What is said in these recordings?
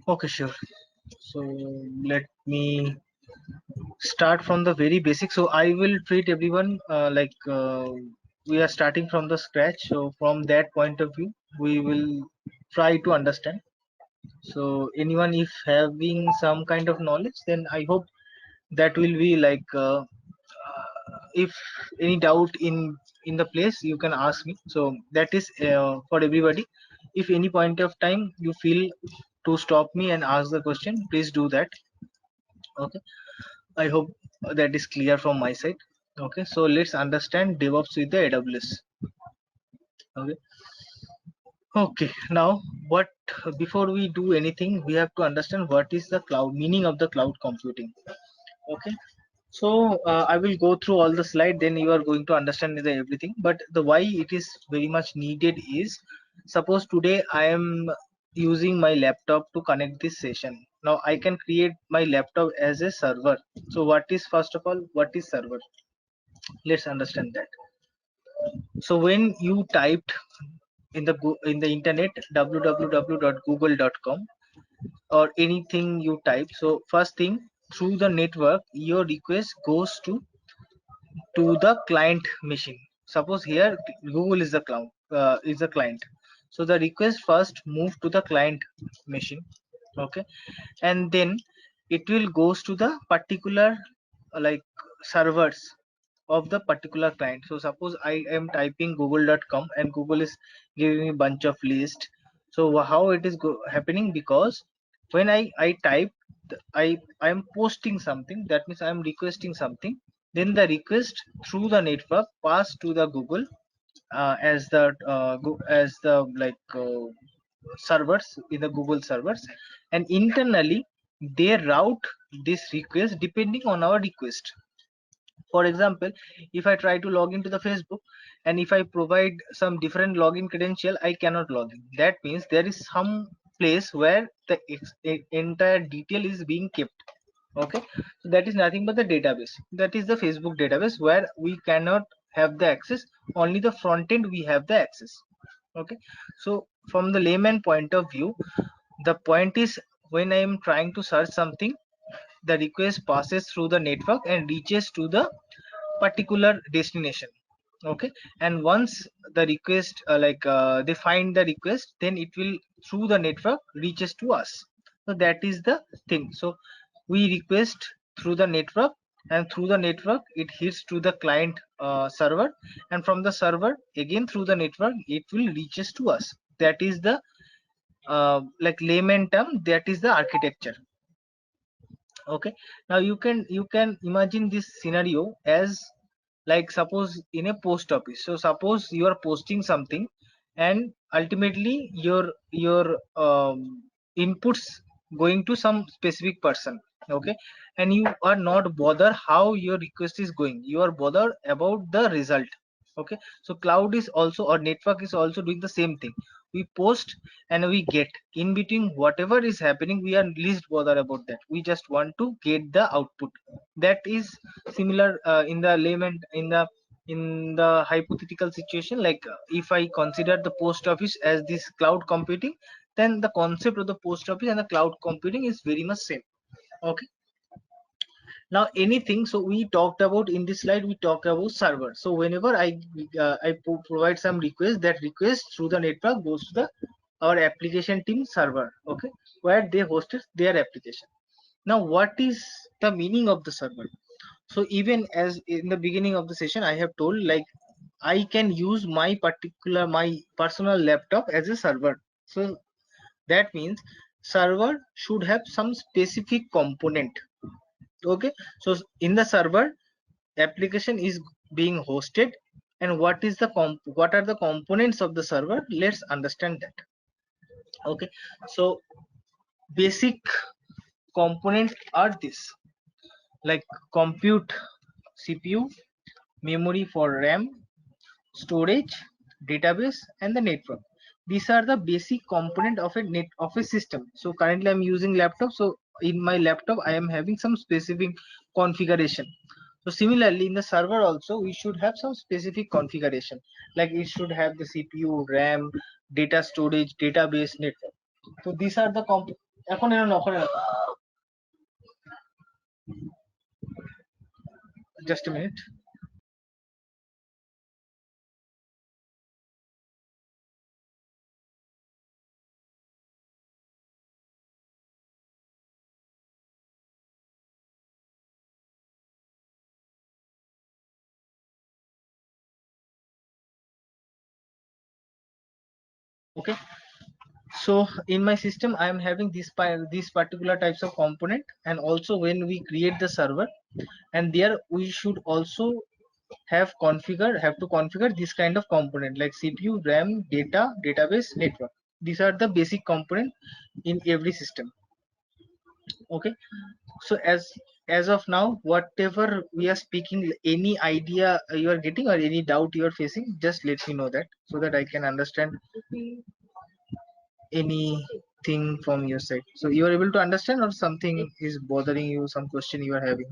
Okay, sure. So let me start from the very basic. So I will treat everyone we are starting from the scratch. So from that point of view, we will try to understand. So anyone if having some kind of knowledge, then I hope that will be if any doubt in the place, you can ask me. So that is for everybody. If any point of time you feel to stop me and ask the question, please do that. Okay, I hope that is clear from my side. Okay, so let's understand DevOps with the AWS. Okay, okay. Now, what before we do anything, we have to understand what is the cloud meaning of the cloud computing. Okay, so I will go through all the slide. Then you are going to understand everything. But the why it is very much needed is, suppose today I am using my laptop to connect this session. Now I can create my laptop as a server. So what is, first of all, what is server? Let's understand that. So when you typed in the internet www.google.com or anything you type, so first thing, through the network your request goes to the client machine. Suppose here Google is the cloud, is the client. So the request first move to the client machine. Okay, and then it will goes to the particular like servers of the particular client. So suppose I am typing google.com and Google is giving me bunch of list. So how it is happening, because when I type I am posting something, that means I am requesting something, then the request through the network pass to the Google as the servers in the Google servers, and internally they route this request depending on our request. For example, if I try to log into the Facebook and if I provide some different login credential, I cannot log in. That means there is some place where the entire detail is being kept. Okay, so that is nothing but the database. That is the Facebook database where we cannot have the access, only the front end we have the access. Okay, so from the layman point of view, the point is, when I am trying to search something, the request passes through the network and reaches to the particular destination. Okay, and once the request they find the request, then it will through the network reaches to us. So that is the thing. So we request through the network, and through the network it hits to the client server, and from the server again through the network it will reaches to us. That is the like layman term, that is the architecture. Okay, now you can imagine this scenario as, like, suppose in a post office. So suppose you are posting something, and ultimately your inputs going to some specific person. Okay, and you are not bothered how your request is going, you are bothered about the result. Okay, so cloud is also, or network is also doing the same thing. We post and we get, in between whatever is happening, we are least bothered about that. We just want to get the output. That is similar in the layman, in the hypothetical situation. If I consider the post office as this cloud computing, then the concept of the post office and the cloud computing is very much same. Okay, now anything, so we talked about in this slide, we talk about server. So whenever I provide some request, that request through the network goes to the our application team server. Okay, where they hosted their application. Now what is the meaning of the server? So even as in the beginning of the session I have told, like, I can use my personal laptop as a server. So that means server should have some specific component. Okay, so in the server, application is being hosted, and what are the components of the server? Let's understand that. Okay, so basic components are this, like compute CPU, memory for RAM, storage, database, and the network. These are the basic component of a system. So currently I'm using laptop, so in my laptop I am having some specific configuration. So similarly in the server also we should have some specific configuration, like it should have the CPU, RAM, data storage, database, network. So these are the এখন এর নকরে রাখো, just a minute. Okay, so in my system I am having these particular types of component, and also when we create the server, and there we should also have to configure this kind of component like CPU, RAM, data, database, network. These are the basic component in every system. Okay, so as of now, whatever we are speaking, any idea you are getting or any doubt you are facing, just let me know that, so that I can understand anything from your side. So you are able to understand, or something is bothering you, some question you are having?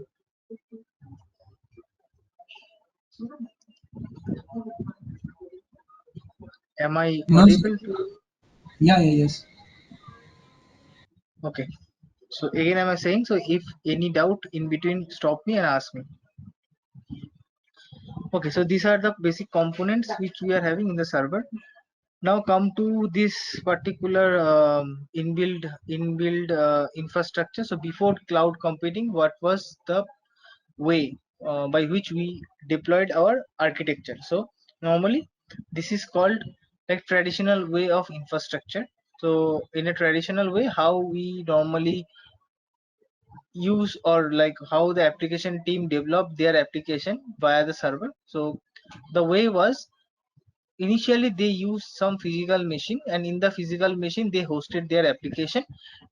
Am I No, sir. audible to? Yeah, yeah, yes. Okay, so again am I saying, so if any doubt in between, stop me and ask me. Okay, so these are the basic components which we are having in the server. Now come to this particular inbuilt infrastructure. So before cloud computing, what was the way by which we deployed our architecture? So normally this is called like traditional way of infrastructure. So in a traditional way, how we normally use, or like how the application team developed their application via the server. So the way was, initially they used some physical machine, and in the physical machine they hosted their application,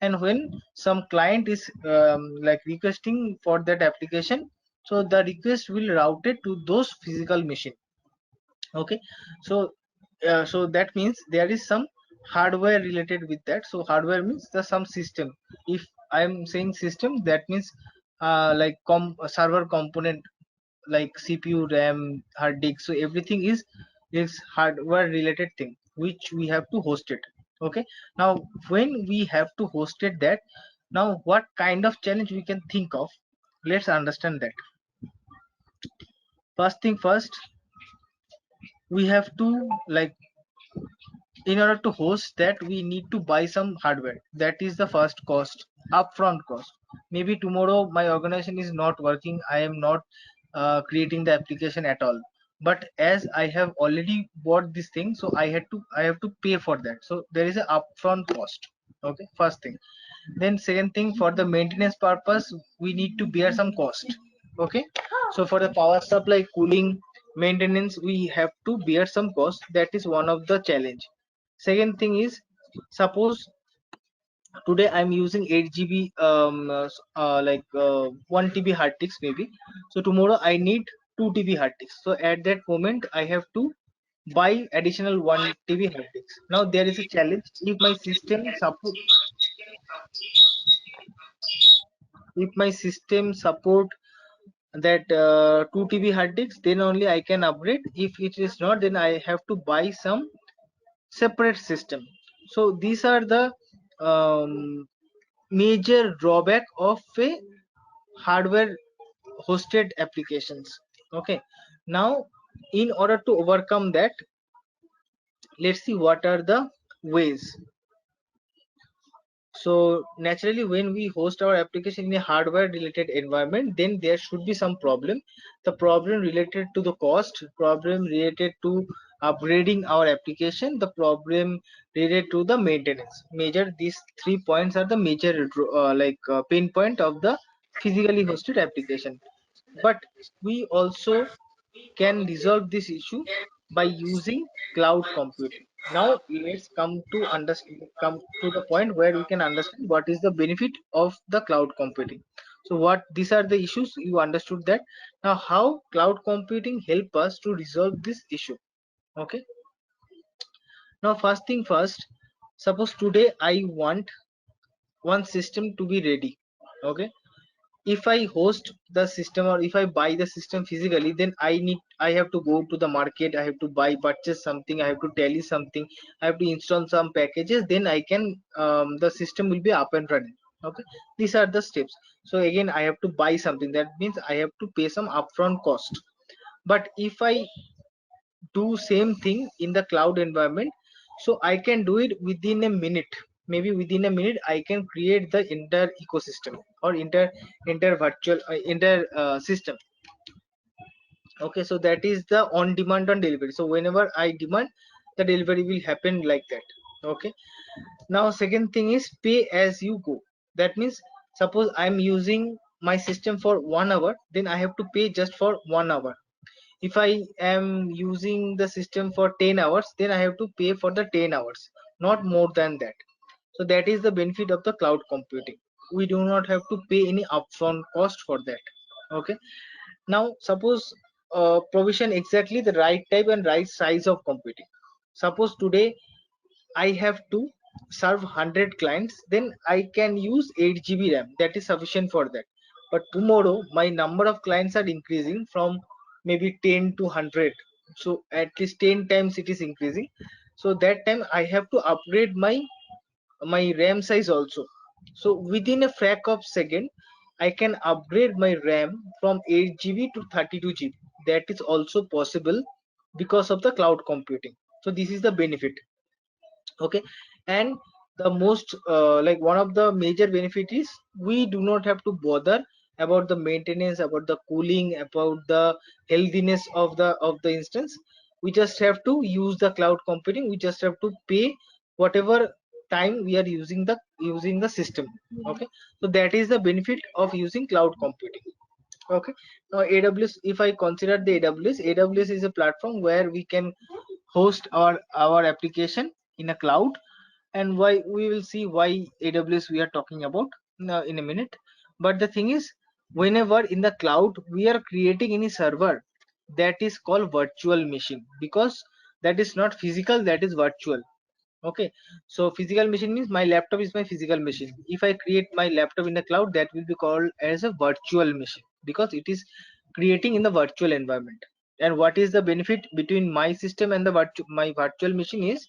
and when some client is like requesting for that application, so the request will route it to those physical machine. Okay, so so that means there is some hardware related with that. So hardware means the some system. If I am saying system, that means like server component like CPU, RAM, hard disk. So everything is hardware related thing which we have to host it. Okay, now when we have to host it, that now what kind of challenge we can think of, let's understand that. First thing first, we have to like, in order to host that, we need to buy some hardware. That is the first cost, upfront cost. Maybe tomorrow my organization is not working, I am not creating the application at all, but as I have already bought this thing, so I have to pay for that. So there is a upfront cost. Okay, first thing. Then second thing, for the maintenance purpose we need to bear some cost. Okay, so for the power supply, cooling, maintenance, we have to bear some cost. That is one of the challenge. Second thing is, suppose today I'm using 8 GB like 1 TB hard disk maybe, so tomorrow I need 2 TB hard disk. So at that moment I have to buy additional 1 TB hard disk. Now there is a challenge. If my system support that 2 TB hard disk, then only I can upgrade. If it is not, then I have to buy some separate system. So these are the major drawback of a hardware hosted applications. Okay, now in order to overcome that, let's see what are the ways. So naturally, when we host our application in a hardware related environment, then there should be some problem. The problem related to the cost, problem related to upgrading our application, the problem related to the maintenance. Major, these 3 points are the major pain point of the physically hosted application. But we also can resolve this issue by using cloud computing. Now let's come to the point where we can understand what is the benefit of the cloud computing. So what these are the issues, you understood that. Now how cloud computing help us to resolve this issue? Okay, now first thing first, suppose today I want one system to be ready. Okay, if I host the system or if I buy the system physically, then I have to go to the market, I have to purchase something, I have to tally something, I have to install some packages, then I can the system will be up and running. Okay, these are the steps. So again, I have to buy something, that means I have to pay some upfront cost. But if I do same thing in the cloud environment, so I can do it within a minute. Maybe within a minute I can create the entire ecosystem or entire virtual entire system. Okay, so that is the on demand on delivery. So whenever I demand, the delivery will happen like that. Okay, now second thing is pay as you go. That means suppose I'm using my system for 1 hour, then I have to pay just for 1 hour. If I am using the system for 10 hours, then I have to pay for the 10 hours, not more than that. So that is the benefit of the cloud computing. We do not have to pay any upfront cost for that. Okay, now suppose provision exactly the right type and right size of computing. Suppose today I have to serve 100 clients, then I can use 8 GB RAM. That is sufficient for that. But tomorrow, my number of clients are increasing from maybe 10 to 100. So at least 10 times it is increasing. So that time I have to upgrade my RAM size also. So within a frac of second, I can upgrade my RAM from 8 GB to 32 GB. That is also possible because of the cloud computing. So this is the benefit. Okay, and the most like one of the major benefit is we do not have to bother about the maintenance, about the cooling, about the healthiness of the instance. We just have to use the cloud computing. We just have to pay whatever time we are using the system. Okay, so that is the benefit of using cloud computing. Okay, now AWS, if I consider the AWS is a platform where we can host our application in a cloud. And why, we will see why AWS we are talking about in a minute. But the thing is, whenever in the cloud we are creating any server, that is called virtual machine, because that is not physical, that is virtual. Okay, so physical machine means my laptop is my physical machine. If I create my laptop in the cloud, that will be called as a virtual machine, because it is creating in the virtual environment. And what is the benefit between my system and the my virtual machine is,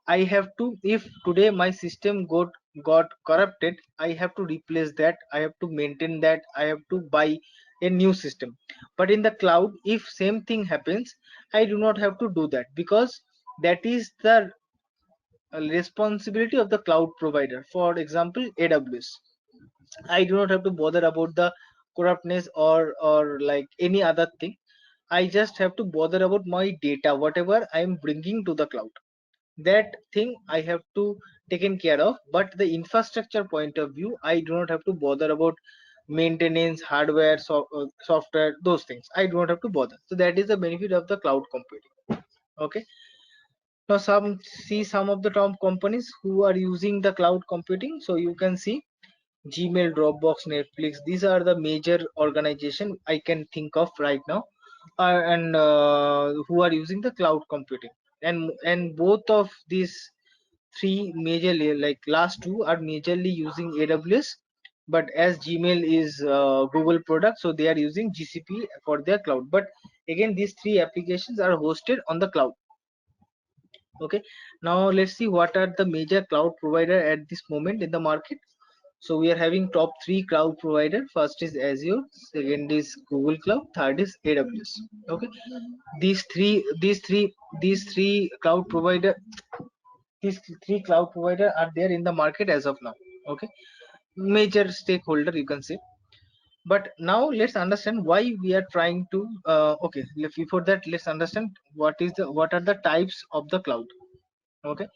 I have to, if today my system got corrupted, I have to replace that, I have to maintain that, I have to buy a new system. But in the cloud, if same thing happens, I do not have to do that, because that is the responsibility of the cloud provider. For example, AWS, I do not have to bother about the corruptness or like any other thing. I just have to bother about my data, whatever I am bringing to the cloud. That thing I have to taken care of. But the infrastructure point of view, I do not have to bother about maintenance, hardware, software, those things I do not have to bother. So that is the benefit of the cloud computing. Okay, now some of the top companies who are using the cloud computing. So you can see Gmail, Dropbox, Netflix. These are the major organization I can think of right now, and who are using the cloud computing. And both of these three majorly, like last two, are majorly using AWS. But as Gmail is Google product, so they are using GCP for their cloud. But again, these three applications are hosted on the cloud. Okay, now let's see what are the major cloud provider at this moment in the market. So we are having top three cloud provider. First is Azure, second is Google Cloud, third is AWS. Okay, these three cloud provider, these three cloud provider are there in the market as of now. Okay, major stakeholder you can say. But now let's understand why we are trying to okay, before that let's understand what are the types of the cloud. Okay,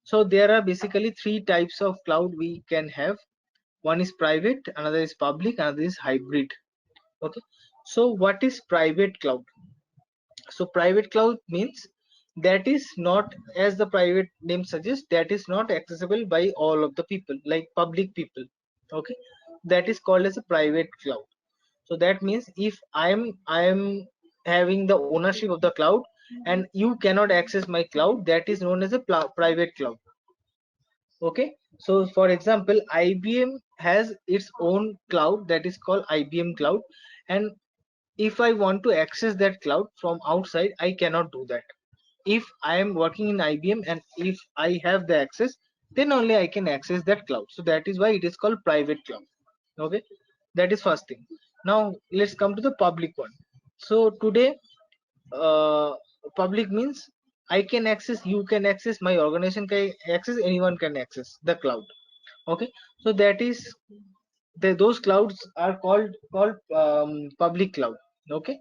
so there are basically three types of cloud we can have. One is private, another is public, another is hybrid. Okay, so what is private cloud? So private cloud means that is not, as the private name suggests, that is not accessible by all of the people like public people. Okay, that is called as a private cloud. So that means if I am having the ownership of the cloud and you cannot access my cloud, that is known as a private cloud. Okay, so for example, IBM has its own cloud that is called IBM cloud, and if I want to access that cloud from outside, I cannot do that. If I am working in IBM and if I have the access, then only I can access that cloud. So that is why it is called private cloud. Okay, that is first thing. Now let's come to the public one. So today, uh, public means I can access, you can access, my organization can access, anyone can access the cloud. Okay, so that is those clouds are called public cloud. Okay,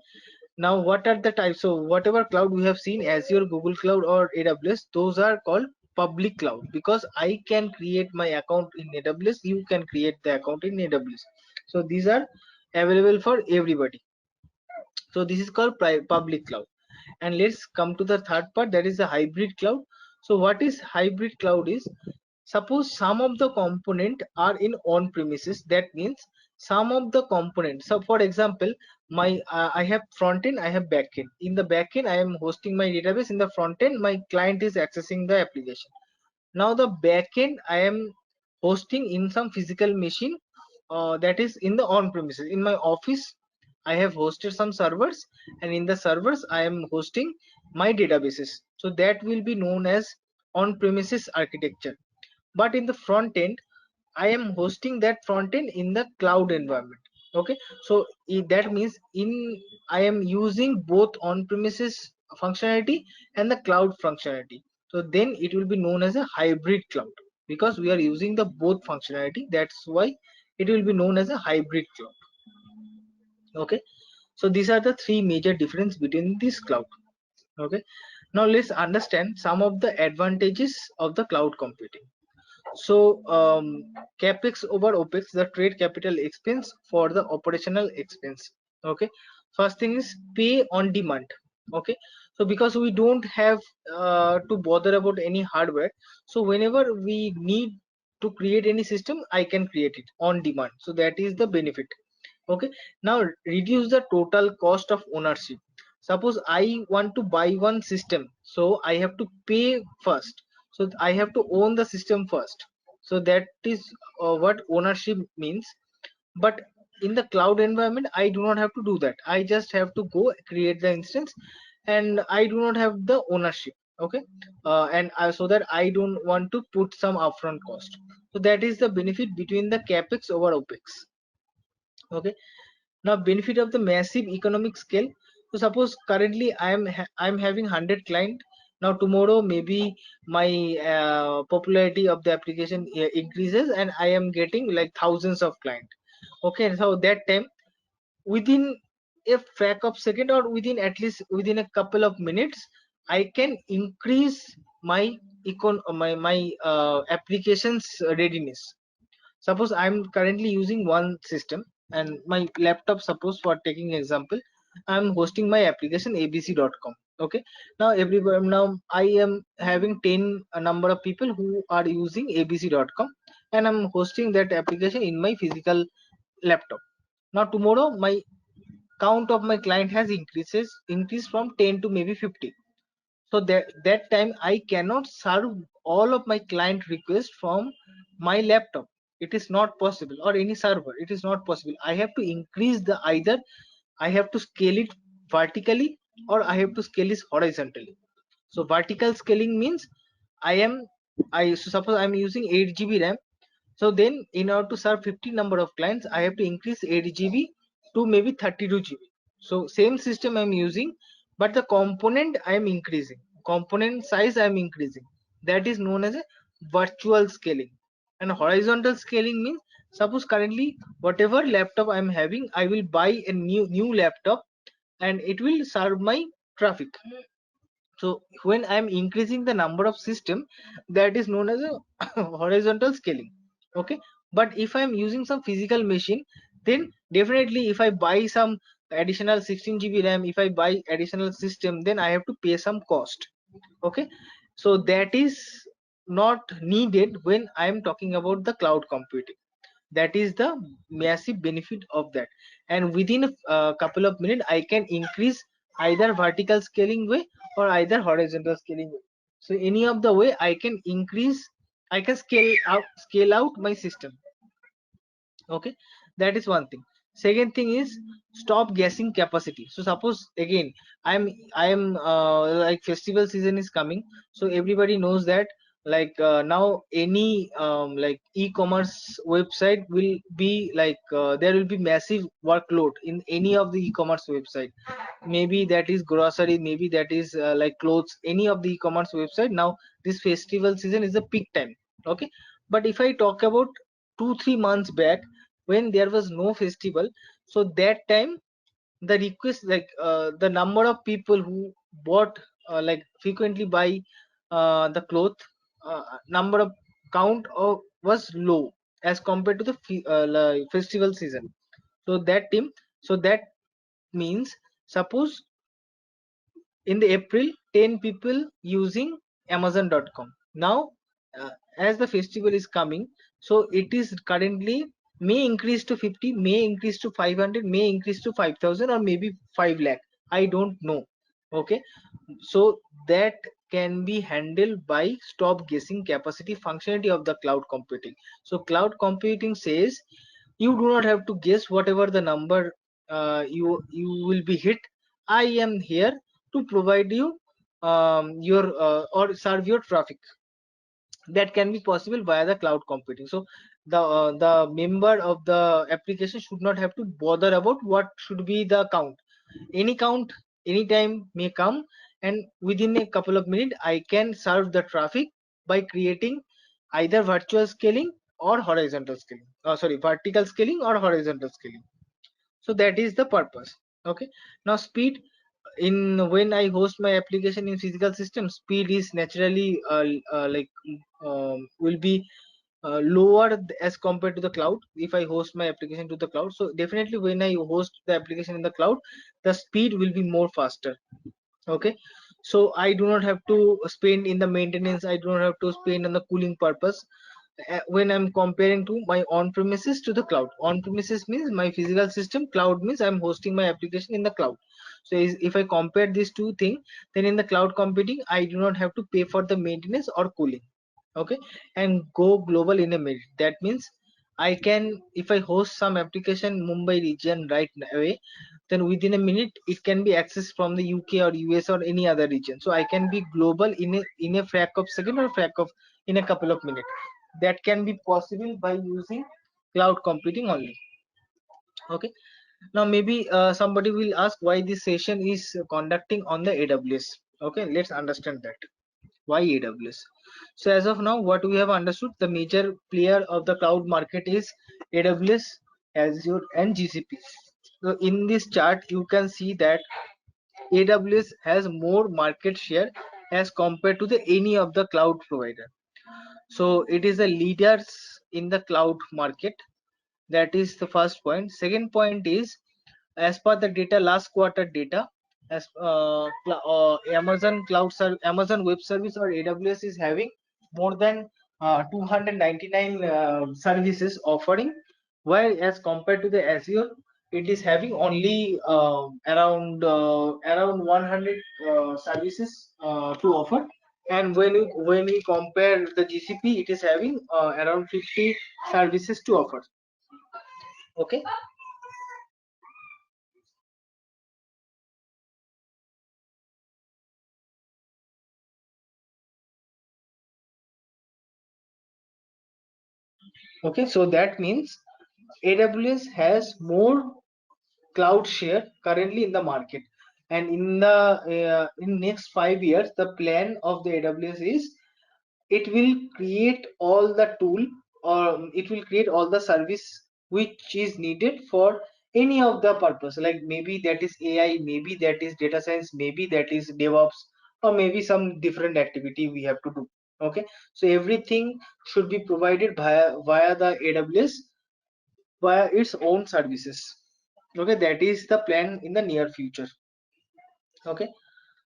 now what are the types? So whatever cloud we have seen, Azure, Google Cloud or AWS, those are called public cloud because I can create my account in AWS, you can create the account in AWS. So these are available for everybody. So this is called public cloud. And let's come to the third part, that is the hybrid cloud. So what is hybrid cloud is, suppose some of the component are in on premises, that means some of the components. So for example, my I have front end, I have back end. In the back end I am hosting my database, in the front end my client is accessing the application. Now the backend I am hosting in some physical machine, that is in the on premises. In my office I have hosted some servers, and in the servers I am hosting my databases. So that will be known as on premises architecture. But in the front end I am hosting that front end in the cloud environment. Okay, so that means in I am using both on premises functionality and the cloud functionality. So then it will be known as a hybrid cloud because we are using the both functionality. That's why it will be known as a hybrid cloud. Okay, so these are the three major difference between this cloud. Okay, now let's understand some of the advantages of the cloud computing. So capex over opex, the trade capital expense for the operational expense. Okay, first thing is pay on demand. Okay, so because we don't have to bother about any hardware, so whenever we need to create any system, I can create it on demand. So that is the benefit. Okay, now reduce the total cost of ownership. Suppose I want to buy one system, so I have to pay first, so I have to own the system first. So that is what ownership means. But in the cloud environment I do not have to do that. I just have to go create the instance, and I do not have the ownership. Okay, so that I don't want to put some upfront cost. So that is the benefit between the capex over opex. Okay, now benefit of the massive economic scale. So suppose currently I'm having 100 client. Now tomorrow maybe my popularity of the application increases and I am getting like thousands of client. Okay, so that time, within a frac of second or within at least within a couple of minutes, I can increase my applications readiness. Suppose I'm currently using one system and my laptop, suppose for taking example, I'm hosting my application abc.com. Okay, now everywhere, now I am having 10 a number of people who are using abc.com, and I'm hosting that application in my physical laptop. Now tomorrow my count of my client has increased from 10 to maybe 50. So that time I cannot serve all of my client requests from my laptop. It is not possible, or any server, it is not possible. I have to increase the, either I have to scale it vertically or I have to scale it horizontally. So vertical scaling means I am so suppose I'm using 8 GB RAM. So then in order to serve 50 number of clients, I have to increase 8 GB to maybe 32 GB. So same system I'm using, but the component I'm increasing, component size I'm increasing. That is known as a virtual scaling. And horizontal scaling means, suppose currently whatever laptop I'm having, I will buy a new laptop and it will serve my traffic. So when I'm increasing the number of system, that is known as a horizontal scaling. Okay, but if I'm using some physical machine, then definitely if I buy some additional 16 GB RAM, if I buy additional system, then I have to pay some cost. Okay, so that is not needed when I am talking about the cloud computing. That is the massive benefit of that. And within a couple of minutes I can increase either vertical scaling way or either horizontal scaling way. So any of the way I can increase, I can scale out my system. Okay, that is one thing. Second thing is stop guessing capacity. So suppose again I'm like festival season is coming, so everybody knows that like now any like e-commerce website will be like there will be massive workload in any of the e-commerce website. Maybe that is grocery, maybe that is like clothes, any of the e-commerce website. Now this festival season is the peak time. Okay, but if I talk about 2-3 months back when there was no festival, so that time the request like the number of people who bought like frequently buy the cloth number of count of was low as compared to the like festival season. So that team, so that means suppose in the April 10 people using amazon.com. Now uh, as the festival is coming, so it is currently may increase to 50, may increase to 500, may increase to 5,000, or maybe 5 lakh, I don't know. Okay, so that can be handled by stop guessing capacity functionality of the cloud computing. So cloud computing says you do not have to guess whatever the number you will be hit. I am here to provide you your or serve your traffic. That can be possible via the cloud computing. So the member of the application should not have to bother about what should be the count. Any count anytime may come, and within a couple of minutes I can serve the traffic by creating either virtual scaling or horizontal scaling, sorry, vertical scaling or horizontal scaling. So that is the purpose. Okay, now speed in when I host my application in physical system, speed is naturally like will be lower as compared to the cloud if I host my application to the cloud. So definitely when I host the application in the cloud, the speed will be more faster. Okay, so I do not have to spend in the maintenance, I do not have to spend on the cooling purpose. When I'm comparing to my on-premises to the cloud, on-premises means my physical system, cloud means I'm hosting my application in the cloud. So if I compare these two things, then in the cloud computing I do not have to pay for the maintenance or cooling. Okay, and go global in a minute. That means I can, if I host some application Mumbai region right away, then within a minute it can be accessed from the UK or US or any other region. So I can be global in a frac of second or frac of in a couple of minutes. That can be possible by using cloud computing only. Okay, now maybe somebody will ask why this session is conducting on the AWS. Okay, let's understand that. Why AWS? So as of now, what we have understood, the major player of the cloud market is AWS, Azure, and GCP. So in this chart, you can see that AWS has more market share as compared to the any of the cloud provider. So it is the leaders in the cloud market. That is the first point. Second point is, as per the data, last quarter data, as Amazon Amazon Web Service or AWS is having more than 299 services offering, while as compared to the Azure, it is having only around 100 services to offer. And when we compare the GCP, it is having around 50 services to offer. Okay. Okay, so that means AWS has more cloud share currently in the market, and in the in next 5 years, the plan of the AWS is it will create all the tool, or it will create all the service which is needed for any of the purpose, like maybe that is AI, maybe that is data science, maybe that is DevOps, or maybe some different activity we have to do. Okay, so everything should be provided via the AWS via its own services. Okay, that is the plan in the near future. Okay,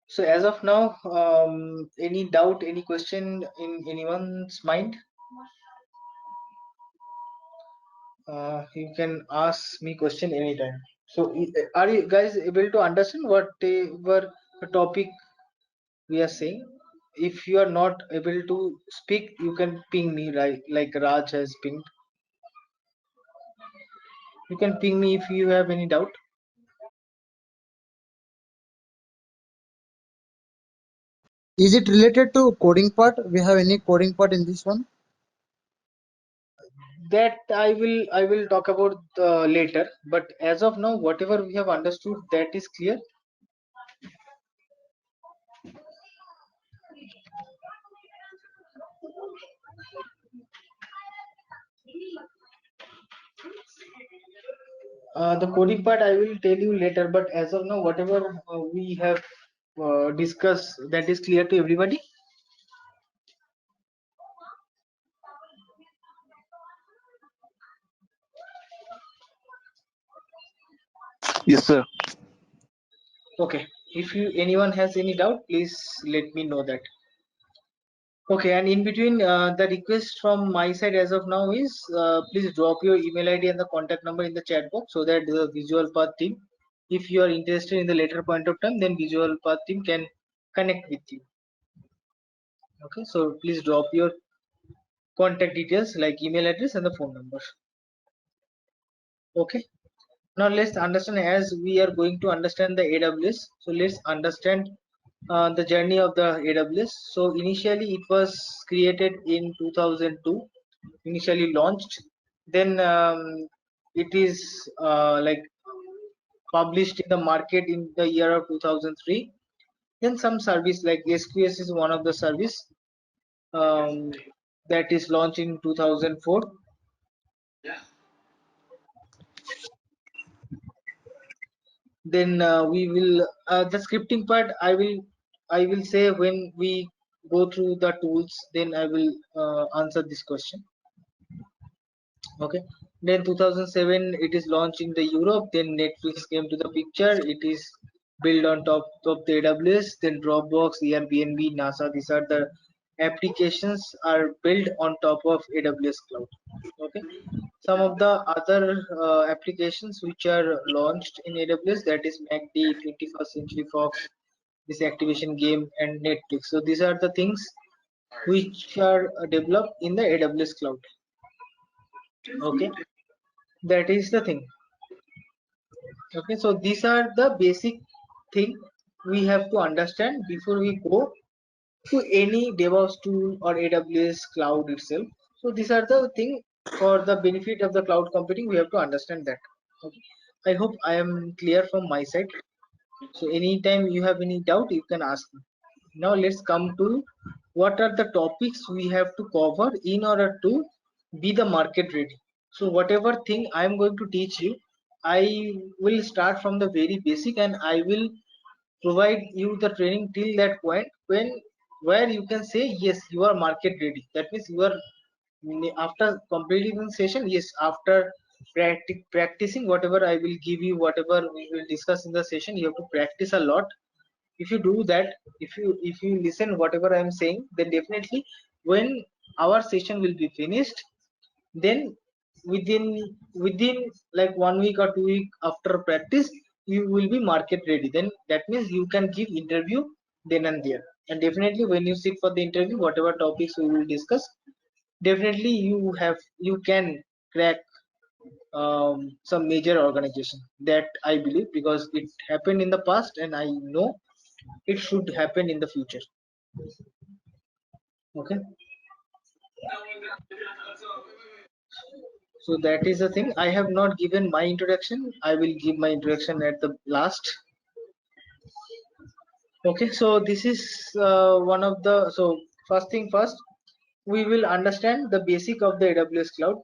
so as of now, any doubt, any question in anyone's mind, you can ask me question anytime. So are you guys able to understand whatever the topic we are saying? If you are not able to speak, you can ping me, like Raj has pinged. You can ping me if you have any doubt. Is it related to coding part? We have any coding part in this one? That I will talk about later, but as of now whatever we have understood, that is clear. The coding part I will tell you later, but as of now whatever we have discussed, that is clear to everybody. Yes, sir. Okay, if you anyone has any doubt, please let me know that. Okay, and in between, the request from my side as of now is please drop your email ID and the contact number in the chat box so that the Visualpath team, if you are interested in the later point of time, then Visualpath team can connect with you. Okay, so please drop your contact details like email address and the phone number. Okay, now let's understand, as we are going to understand the AWS, so let's understand the journey of the AWS. So initially it was created in 2002, initially launched, then it is like published in the market in the year of 2003. Then some service like SQS is one of the service um, that is launched in 2004. Then we will the scripting part I will say when we go through the tools, then I will answer this question. Okay, then 2007 it is launched in the Europe, then Netflix came to the picture. It is built on top of the AWS, then Dropbox, Airbnb, NASA, these are the applications are built on top of AWS cloud. Okay, some of the other applications which are launched in AWS, that is MACD, 21st Century Fox, this activation game, and Netflix. So these are the things which are developed in the AWS cloud. Okay, that is the thing. Okay, so these are the basic thing we have to understand before we go to any DevOps tool or AWS cloud itself. So these are the thing for the benefit of the cloud computing, we have to understand that. Okay, I hope I am clear from my side. So anytime you have any doubt, you can ask me. Now let's come to what are the topics we have to cover in order to be the market ready. So whatever thing I am going to teach you, I will start from the very basic and I will provide you the training till that point when where you can say yes, you are market ready. That means you are after completing the session, yes, after practicing whatever I will give you, whatever we will discuss in the session, you have to practice a lot. If you do that, if you listen whatever I am saying, then definitely when our session will be finished, then within within like 1 week or 2 week after practice, you will be market ready. Then that means you can give interview then and there. And definitely when you sit for the interview, whatever topics we will discuss, definitely you can crack some major organization. That I believe, because it happened in the past and I know it should happen in the future. Okay, so that is the thing. I have not given my introduction, I will give my introduction at the last. Okay, so this is one of the, so first thing first, we will understand the basic of the AWS cloud.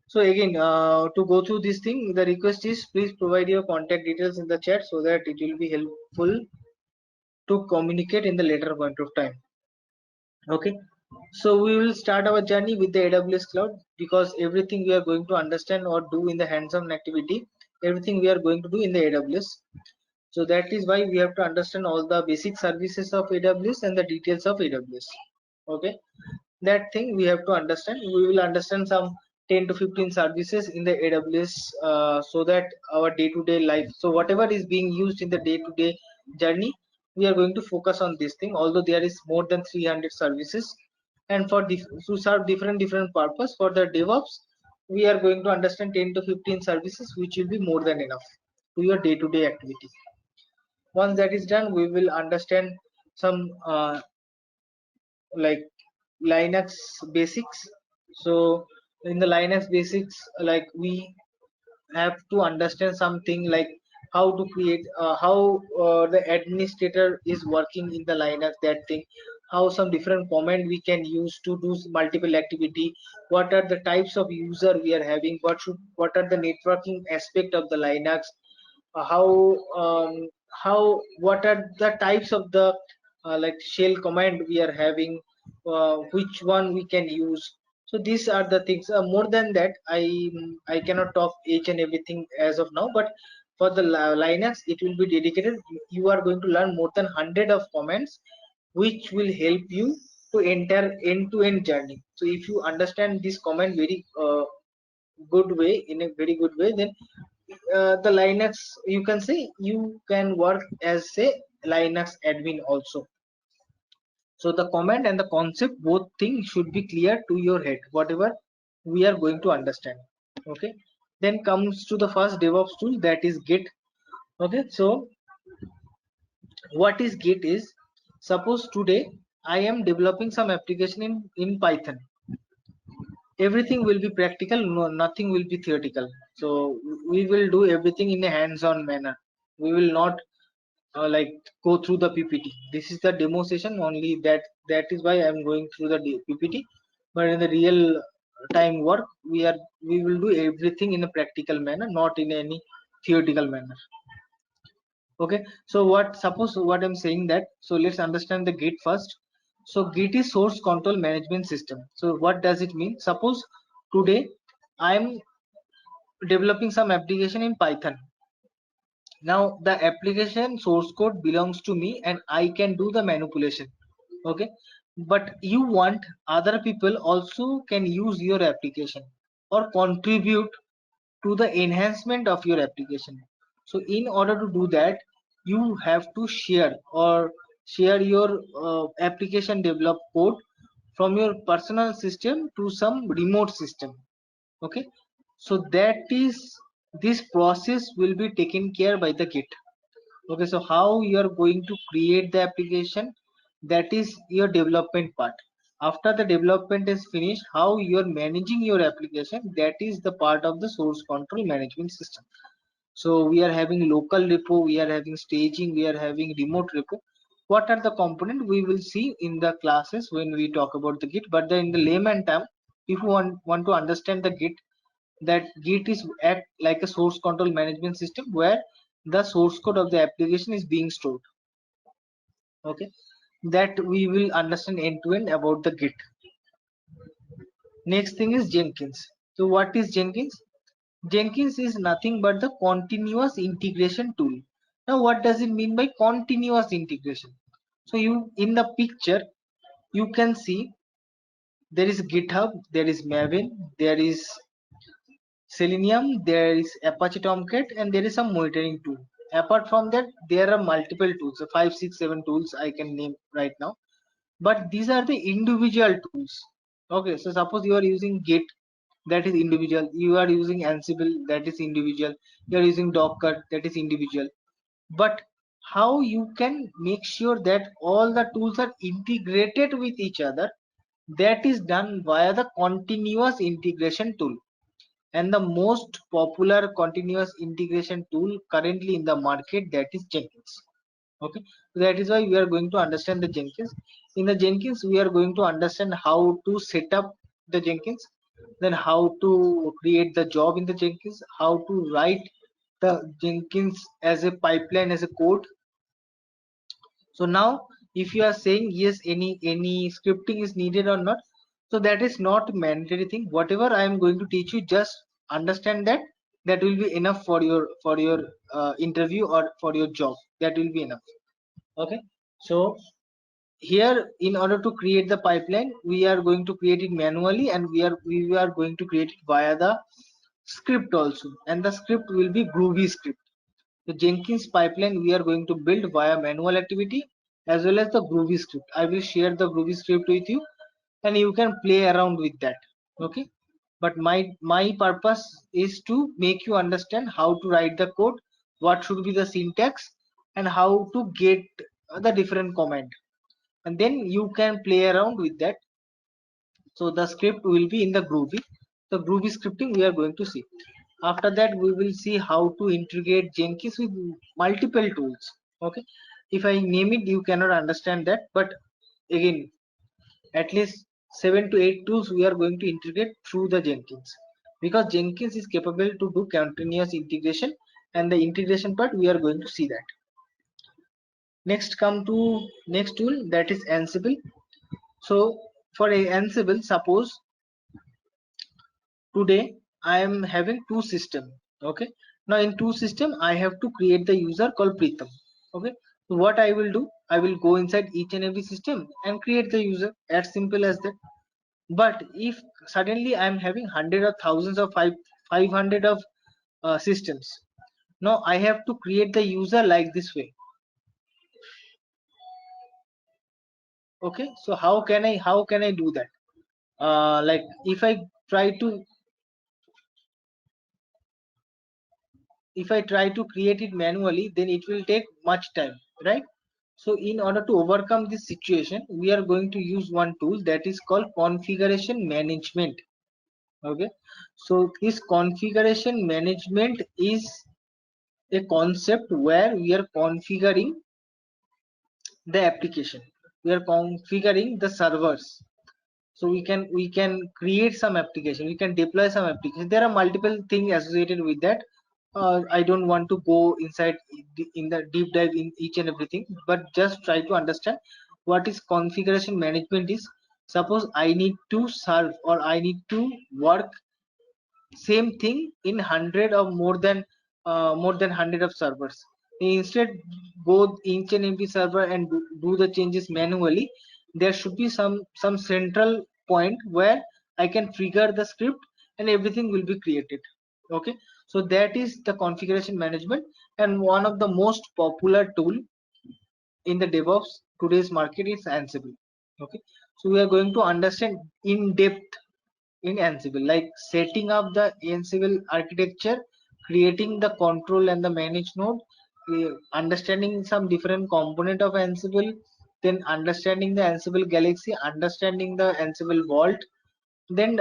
So again, to go through this thing, the request is please provide your contact details in the chat so that it will be helpful to communicate in the later point of time. Okay, so we will start our journey with the AWS cloud, because everything we are going to understand or do in the hands-on activity, everything we are going to do in the AWS. So that is why we have to understand all the basic services of AWS and the details of AWS. Okay, that thing we have to understand. We will understand some 10 to 15 services in the AWS, so that our day-to-day life, so whatever is being used in the day-to-day journey, we are going to focus on this thing, although there is more than 300 services. And for to serve different purpose. For the DevOps, we are going to understand 10 to 15 services, which will be more than enough to your day-to-day activity. Once that is done, we will understand some like Linux basics. So in the Linux basics, like we have to understand something like how to create how the administrator is working in the Linux, that thing, how some different command we can use to do multiple activity, what are the types of user we are having, what are the networking aspect of the Linux, how what are the types of the like shell command we are having, which one we can use. So these are the things. More than that, I cannot talk each and everything as of now, but for the Linux it will be dedicated. You are going to learn more than 100 of commands which will help you to enter end-to-end journey. So if you understand this command very good way, in a very good way, then the Linux, you can say you can work as a Linux admin also. So the command and the concept, both things should be clear to your head, whatever we are going to understand. Okay, then comes to the first DevOps tool, that is Git. Okay, so what is Git is, suppose today I am developing some application in Python. Everything will be practical, no, nothing will be theoretical. So we will do everything in a hands-on manner. We will not like go through the PPT. This is the demo session only, that is why I'm going through the PPT. But in the real time work, we will do everything in a practical manner, not in any theoretical manner. Okay, so what I'm saying that, so let's understand the Git first. So Git is source control management system. So what does it mean? Suppose today I'm developing some application in Python. Now the application source code belongs to me and I can do the manipulation. Okay, but you want other people also can use your application or contribute to the enhancement of your application. So in order to do that, you have to share your application developed code from your personal system to some remote system. Okay, so that is, this process will be taken care by the Git. Okay, so how you are going to create the application, that is your development part. After the development is finished, how you are managing your application, that is the part of the source control management system. So we are having local repo, we are having staging, we are having remote repo. What are the components we will see in the classes when we talk about the Git, but then in the layman term, if you want to understand the Git, that Git is act like a source control management system where the source code of the application is being stored. Okay, that we will understand end to end about the Git. Next thing is Jenkins. So what is Jenkins? Jenkins is nothing but the continuous integration tool. Now what does it mean by continuous integration? So you, in the picture you can see there is GitHub, there is Maven, there is Selenium, there is Apache Tomcat, and there is some monitoring tool. Apart from that, there are multiple tools, so 5, 6, 7 tools I can name right now. But these are the individual tools. Okay, so suppose you are using Git, that is individual. You are using Ansible, that is individual. You are using Docker, that is individual. But how you can make sure that all the tools are integrated with each other, that is done via the continuous integration tool. And the most popular continuous integration tool currently in the market, that is Jenkins. Okay, that is why we are going to understand the Jenkins. In the Jenkins we are going to understand how to set up the Jenkins, then how to create the job in the Jenkins, how to write the Jenkins as a pipeline, as a code. So now if you are saying yes, any scripting is needed or not, so that is not mandatory thing. Whatever I am going to teach you, just understand that, that will be enough for your interview or for your job. That will be enough. Okay, so here in order to create the pipeline, we are going to create it manually, and we are going to create it via the script also, and the script will be Groovy script. The Jenkins pipeline we are going to build via manual activity as well as the Groovy script. I will share the Groovy script with you and you can play around with that. Okay. but my purpose is to make you understand how to write the code, what should be the syntax, and how to get the different command, and then you can play around with that. So the script will be in the Groovy scripting we are going to see. After that, we will see how to integrate Jenkins with multiple tools. Okay, if I name it, you cannot understand that, but again, at least 7 to 8 tools we are going to integrate through the Jenkins, because Jenkins is capable to do continuous integration, and the integration part we are going to see that. Next, come to next tool, that is Ansible. So for a Ansible, suppose today I am having two system. Okay, now in two system I have to create the user called Pritham. Okay, so what I will do, I will go inside each and every system and create the user, as simple as that. But if suddenly I am having hundred of thousands of 500 of systems, now I have to create the user like this way. Okay, so how can I do that? Like if I try to create it manually, then it will take much time, right? So in order to overcome this situation, we are going to use one tool that is called configuration management. Okay, so this configuration management is a concept where we are configuring the application, we are configuring the servers. So we can create some application, we can deploy some application. There are multiple things associated with that. I don't want to go inside in the deep dive in each and everything, but just try to understand what is configuration management is. Suppose I need to serve, or I need to work same thing in 100 or more than 100 of servers. Instead, go each and every server and do the changes manually. There should be some central point where I can trigger the script and everything will be created. Okay, so that is the configuration management, and one of the most popular tool in the DevOps today's market is Ansible. Okay, so we are going to understand in depth in Ansible, like setting up the Ansible architecture, creating the control and the manage node, understanding some different component of Ansible, then understanding the Ansible Galaxy, understanding the Ansible Vault, then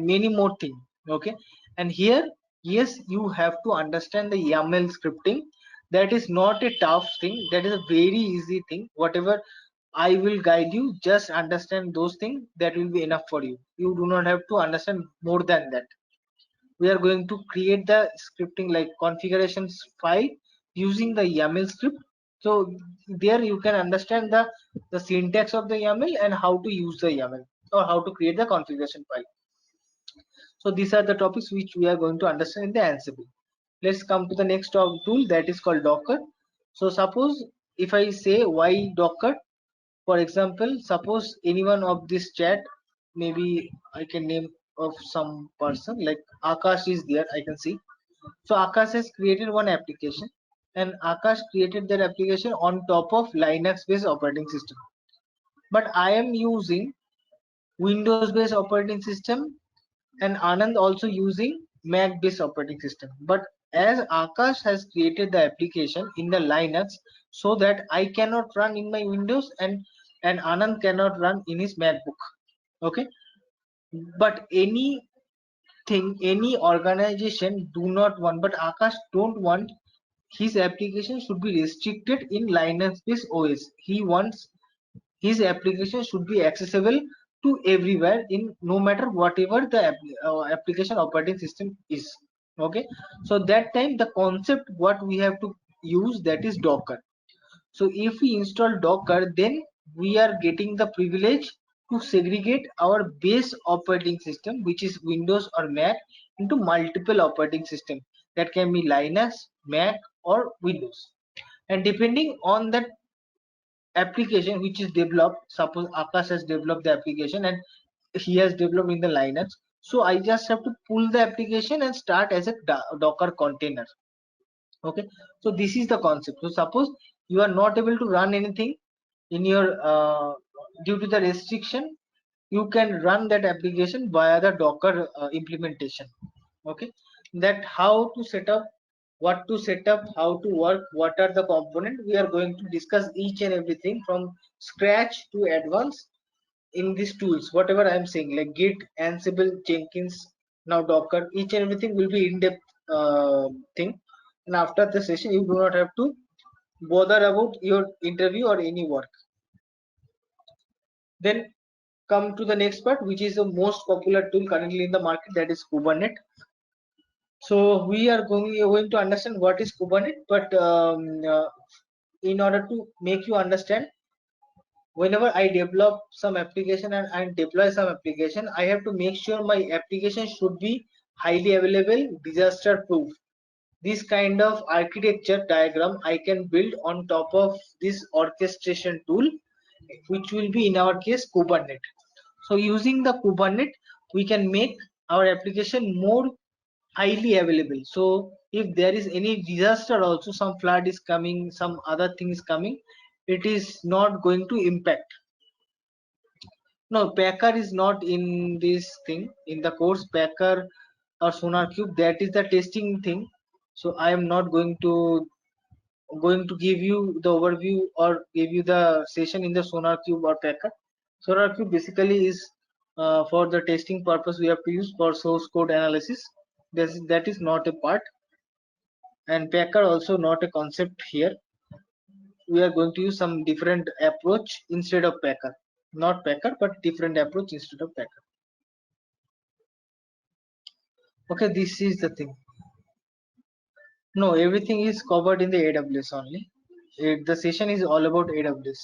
many more things. Okay, and here, yes, you have to understand the YAML scripting. That is not a tough thing, that is a very easy thing. Whatever I will guide you, just understand those things, that will be enough for you. You do not have to understand more than that. We are going to create the scripting like configurations file using the YAML script. So there you can understand the syntax of the YAML and how to use the YAML, or how to create the configuration file. So these are the topics which we are going to understand in the Ansible. Let's come to the next tool, that is called Docker. So suppose if I say why Docker, for example, suppose anyone of this chat, maybe I can name of some person like Akash is there, I can see. So Akash has created one application, and Akash created that application on top of Linux based operating system. But I am using Windows based operating system, and Anand also using Mac based operating system. But as Akash has created the application in the Linux, so that I cannot run in my Windows, and Anand cannot run in his MacBook. Okay, but any organization do not want, but Akash don't want his application should be restricted in Linux based OS. He wants his application should be accessible to everywhere, in no matter whatever the application operating system is. Okay, so that time the concept what we have to use, that is Docker. So if we install Docker, then we are getting the privilege to segregate our base operating system, which is Windows or Mac, into multiple operating system, that can be Linux, Mac, or Windows. And depending on that application which is developed, suppose Akash has developed the application and he has developed in the Linux, so I just have to pull the application and start as a Docker container. Okay, so this is the concept. So suppose you are not able to run anything in your due to the restriction, you can run that application via the Docker implementation. Okay, that how to set up, what to set up, how to work, what are the components. We are going to discuss each and everything from scratch to advanced in these tools. Whatever I am saying, like Git, Ansible, Jenkins, now Docker, each and everything will be in-depth thing. And after the session, you do not have to bother about your interview or any work. Then come to the next part, which is the most popular tool currently in the market, that is Kubernetes. So we are going to understand what is Kubernetes, but in order to make you understand, whenever I develop some application and I deploy some application, I have to make sure my application should be highly available, disaster proof. This kind of architecture diagram I can build on top of this orchestration tool, which will be in our case Kubernetes. So using the Kubernetes, we can make our application more highly available. So if there is any disaster also, some flood is coming, some other thing is coming, it is not going to impact. No, Packer is not in this thing, in the course. Packer or SonarQube, that is the testing thing. So I am not going to give you the overview or give you the session in the SonarQube or Packer. SonarQube basically is for the testing purpose we have to use for source code analysis. That is not a part, and Packer also not a concept here. We are going to use some different approach instead of Packer. Not Packer, but different approach instead of Packer. Okay, this is the thing. No, everything is covered in the AWS only. The session is all about AWS.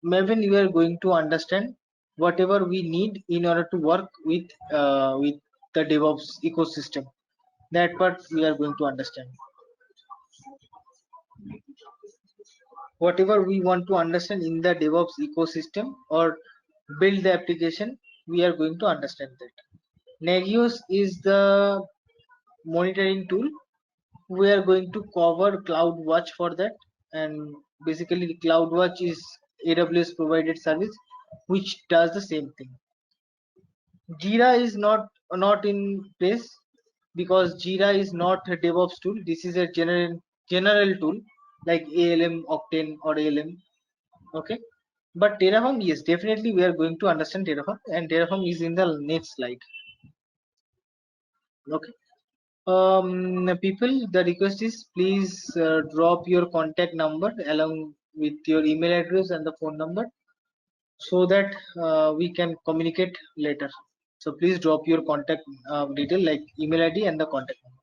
Maybe we are going to understand whatever we need in order to work with the DevOps ecosystem. That part we are going to understand. Whatever we want to understand in the DevOps ecosystem or build the application, we are going to understand that. Nagios is the monitoring tool. We are going to cover CloudWatch for that, and basically CloudWatch is AWS provided service which does the same thing. Jira is not in place because Jira is not a DevOps tool. This is a general tool like ALM, Octane or ALM. Okay, but Terraform, yes, definitely we are going to understand Terraform, and Terraform is in the next slide. Okay. People, the request is please drop your contact number along with your email address and the phone number so that we can communicate later. So please drop your contact detail like email ID and the contact number.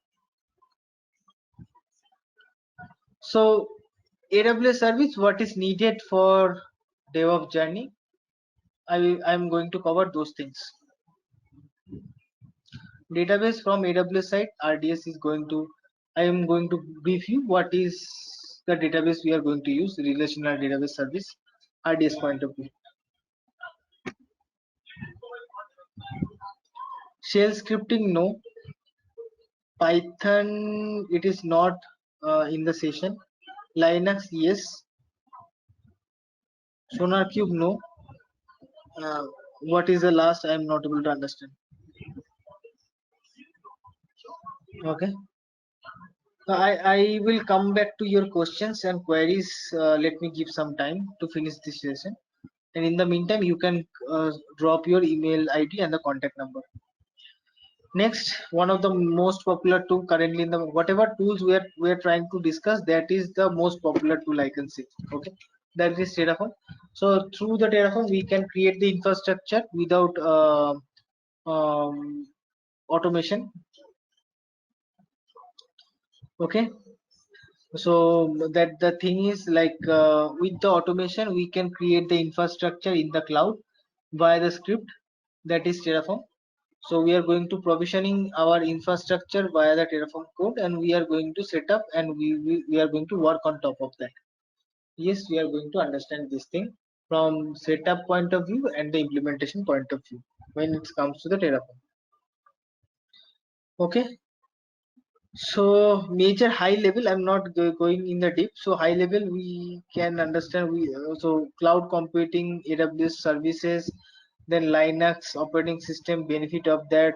So AWS service, what is needed for DevOps journey? I'm going to cover those things. Database from AWS side, RDS is going to, I am going to brief you what is the database we are going to use, relational database service, RDS point of view. Shell scripting, no. Python, it is not in the session. Linux, yes. SonarQube, no. What is the last? I am not able to understand. Okay. I will come back to your questions and queries. Let me give some time to finish this session. And in the meantime, you can drop your email ID and the contact number. Next, one of the most popular tool currently in the whatever tools we are trying to discuss, that is the most popular tool I can say. Okay, that is Terraform. So through the Terraform, we can create the infrastructure without automation. Okay, so that the thing is like with the automation, we can create the infrastructure in the cloud via the script, that is Terraform. So we are going to provisioning our infrastructure via the Terraform code, and we are going to set up, and we are going to work on top of that. Yes, we are going to understand this thing from setup point of view and the implementation point of view when it comes to the Terraform. Okay. So major high level, I'm not going in the deep. So high level, we can understand we so cloud computing, AWS services, then Linux operating system, benefit of that,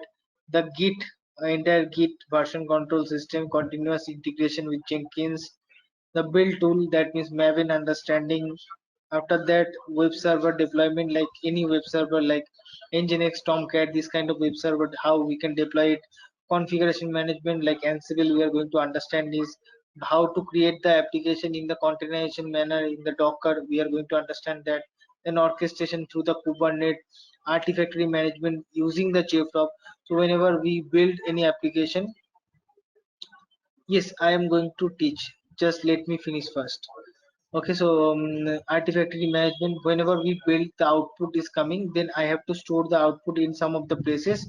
the Git, entire Git version control system, continuous integration with Jenkins, the build tool, that means Maven understanding. After that, web server deployment, like any web server like Nginx, Tomcat, this kind of web server, how we can deploy it. Configuration management like Ansible, we are going to understand is how to create the application in the containerization manner in the Docker, we are going to understand that. Then orchestration through the Kubernetes, artifactory management using the JFrog. So whenever we build any application, yes, I am going to teach, just let me finish first. Okay, so artifactory management, whenever we build, the output is coming, then I have to store the output in some of the places.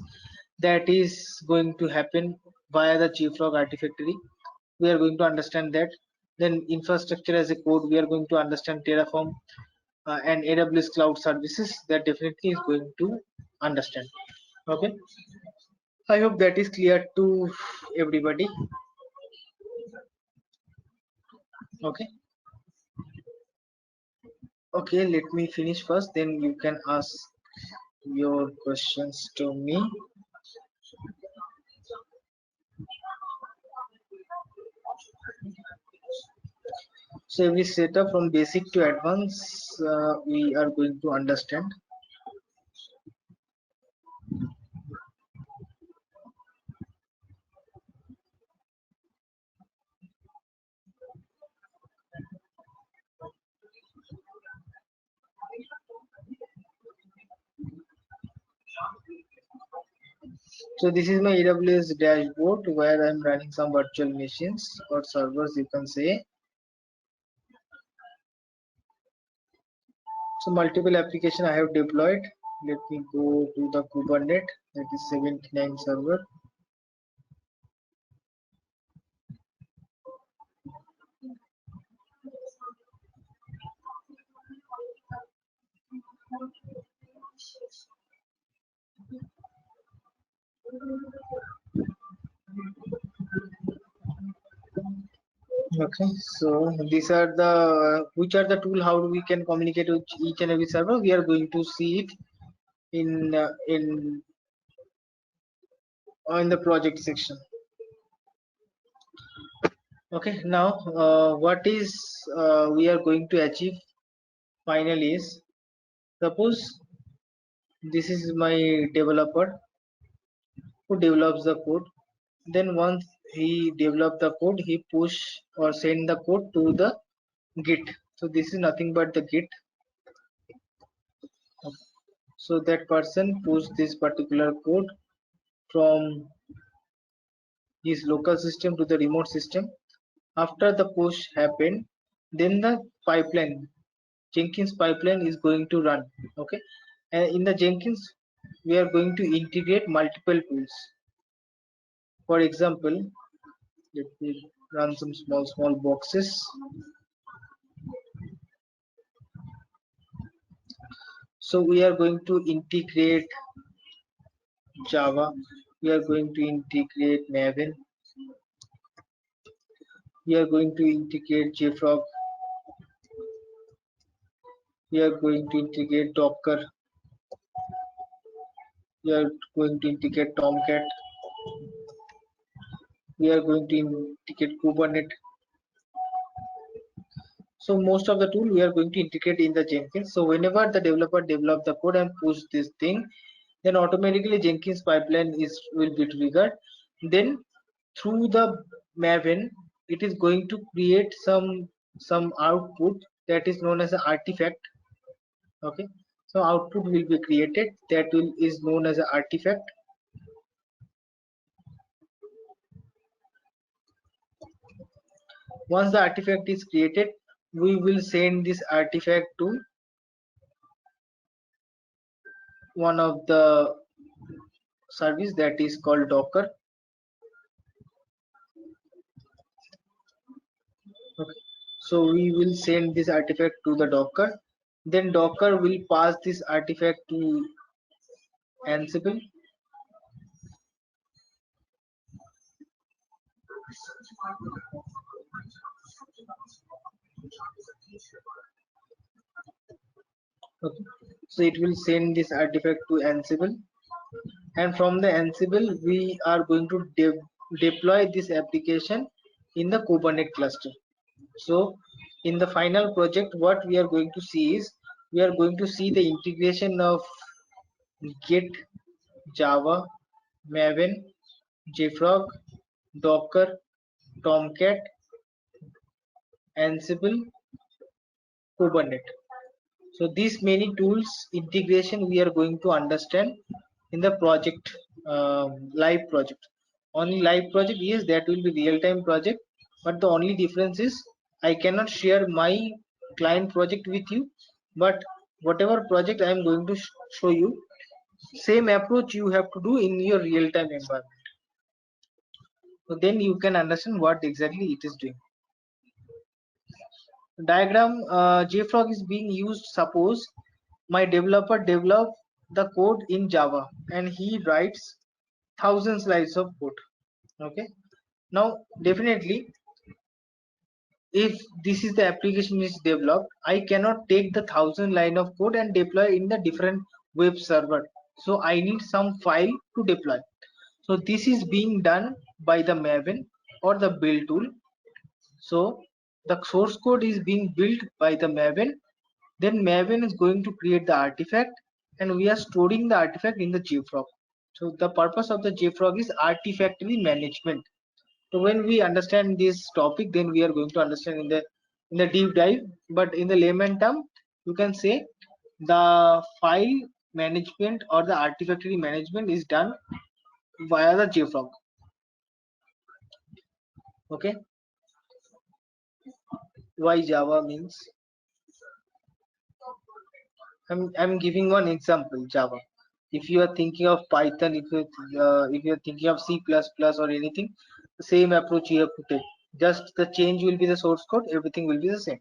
That is going to happen via the JFrog artifactory, we are going to understand that. Then infrastructure as a code, we are going to understand Terraform, and AWS cloud services, that definitely is going to understand. Okay, I hope that is clear to everybody. Okay. Okay, let me finish first, then you can ask your questions to me. So every setup from basic to advanced, we are going to understand. So this is my AWS dashboard where I'm running some virtual machines or servers, you can say. So multiple application I have deployed. Let me go to the Kubernetes, that is 79 server. Okay, so these are the which are the tool how we can communicate with each and every server. We are going to see it in the project section. Okay, now what is we are going to achieve finally is, suppose this is my developer who develops the code. Then once he develop the code, he push or send the code to the Git. So this is nothing but the Git. So that person push this particular code from his local system to the remote system. After the push happened, then the pipeline, Jenkins pipeline is going to run. Okay, and in the Jenkins, we are going to integrate multiple tools. For example, let me run some small boxes. So we are going to integrate Java, we are going to integrate Maven, we are going to integrate JFrog, we are going to integrate Docker, we are going to integrate Tomcat, we are going to integrate Kubernetes. So most of the tool we are going to integrate in the Jenkins. So whenever the developer develop the code and push this thing, then automatically Jenkins pipeline will be triggered. Then through the Maven, it is going to create some output that is known as an artifact. Okay, so output will be created that is known as an artifact. Once the artifact is created, we will send this artifact to one of the service that is called Docker. Okay. So we will send this artifact to the Docker. Then Docker will pass this artifact to Ansible. Okay, so it will send this artifact to Ansible, and from the Ansible we are going to deploy this application in the Kubernetes cluster. So in the final project, what we are going to see is we are going to see the integration of Git, Java, Maven, JFrog, Docker, Tomcat, Ansible, Kubernetes. So these many tools integration we are going to understand in the project, live project. Only live project, yes, that will be real-time project, but the only difference is I cannot share my client project with you, but whatever project I am going to show you, same approach you have to do in your real-time environment. So then you can understand what exactly it is doing. Diagram, JFrog is being used. Suppose my developer develop the code in Java and he writes thousands lines of code. Okay, now definitely if this is the application is developed, I cannot take the 1,000 line of code and deploy in the different web server. So I need some file to deploy. So this is being done by the Maven or the build tool. So the source code is being built by the Maven. Then Maven is going to create the artifact, and we are storing the artifact in the JFrog. So the purpose of the JFrog is artifactory management. So when we understand this topic, then we are going to understand in the deep dive. But in the layman term, you can say the file management or the artifactory management is done via the JFrog. Okay, why Java means? I'm giving one example, Java. If you are thinking of Python, if you're thinking of C++ or anything, the same approach you have to take. Just the change will be the source code, everything will be the same.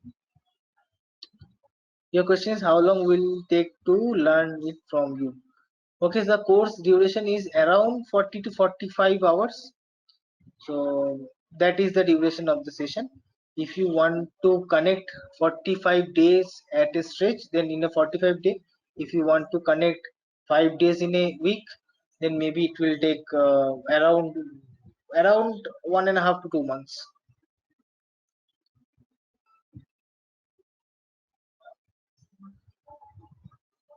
Your question is how long will take to learn it from you? Okay, the course duration is around 40 to 45 hours. So that is the duration of the session. If you want to connect 45 days at a stretch, then in a 45 day. If you want to connect 5 days in a week, then maybe it will take around 1.5 to 2 months.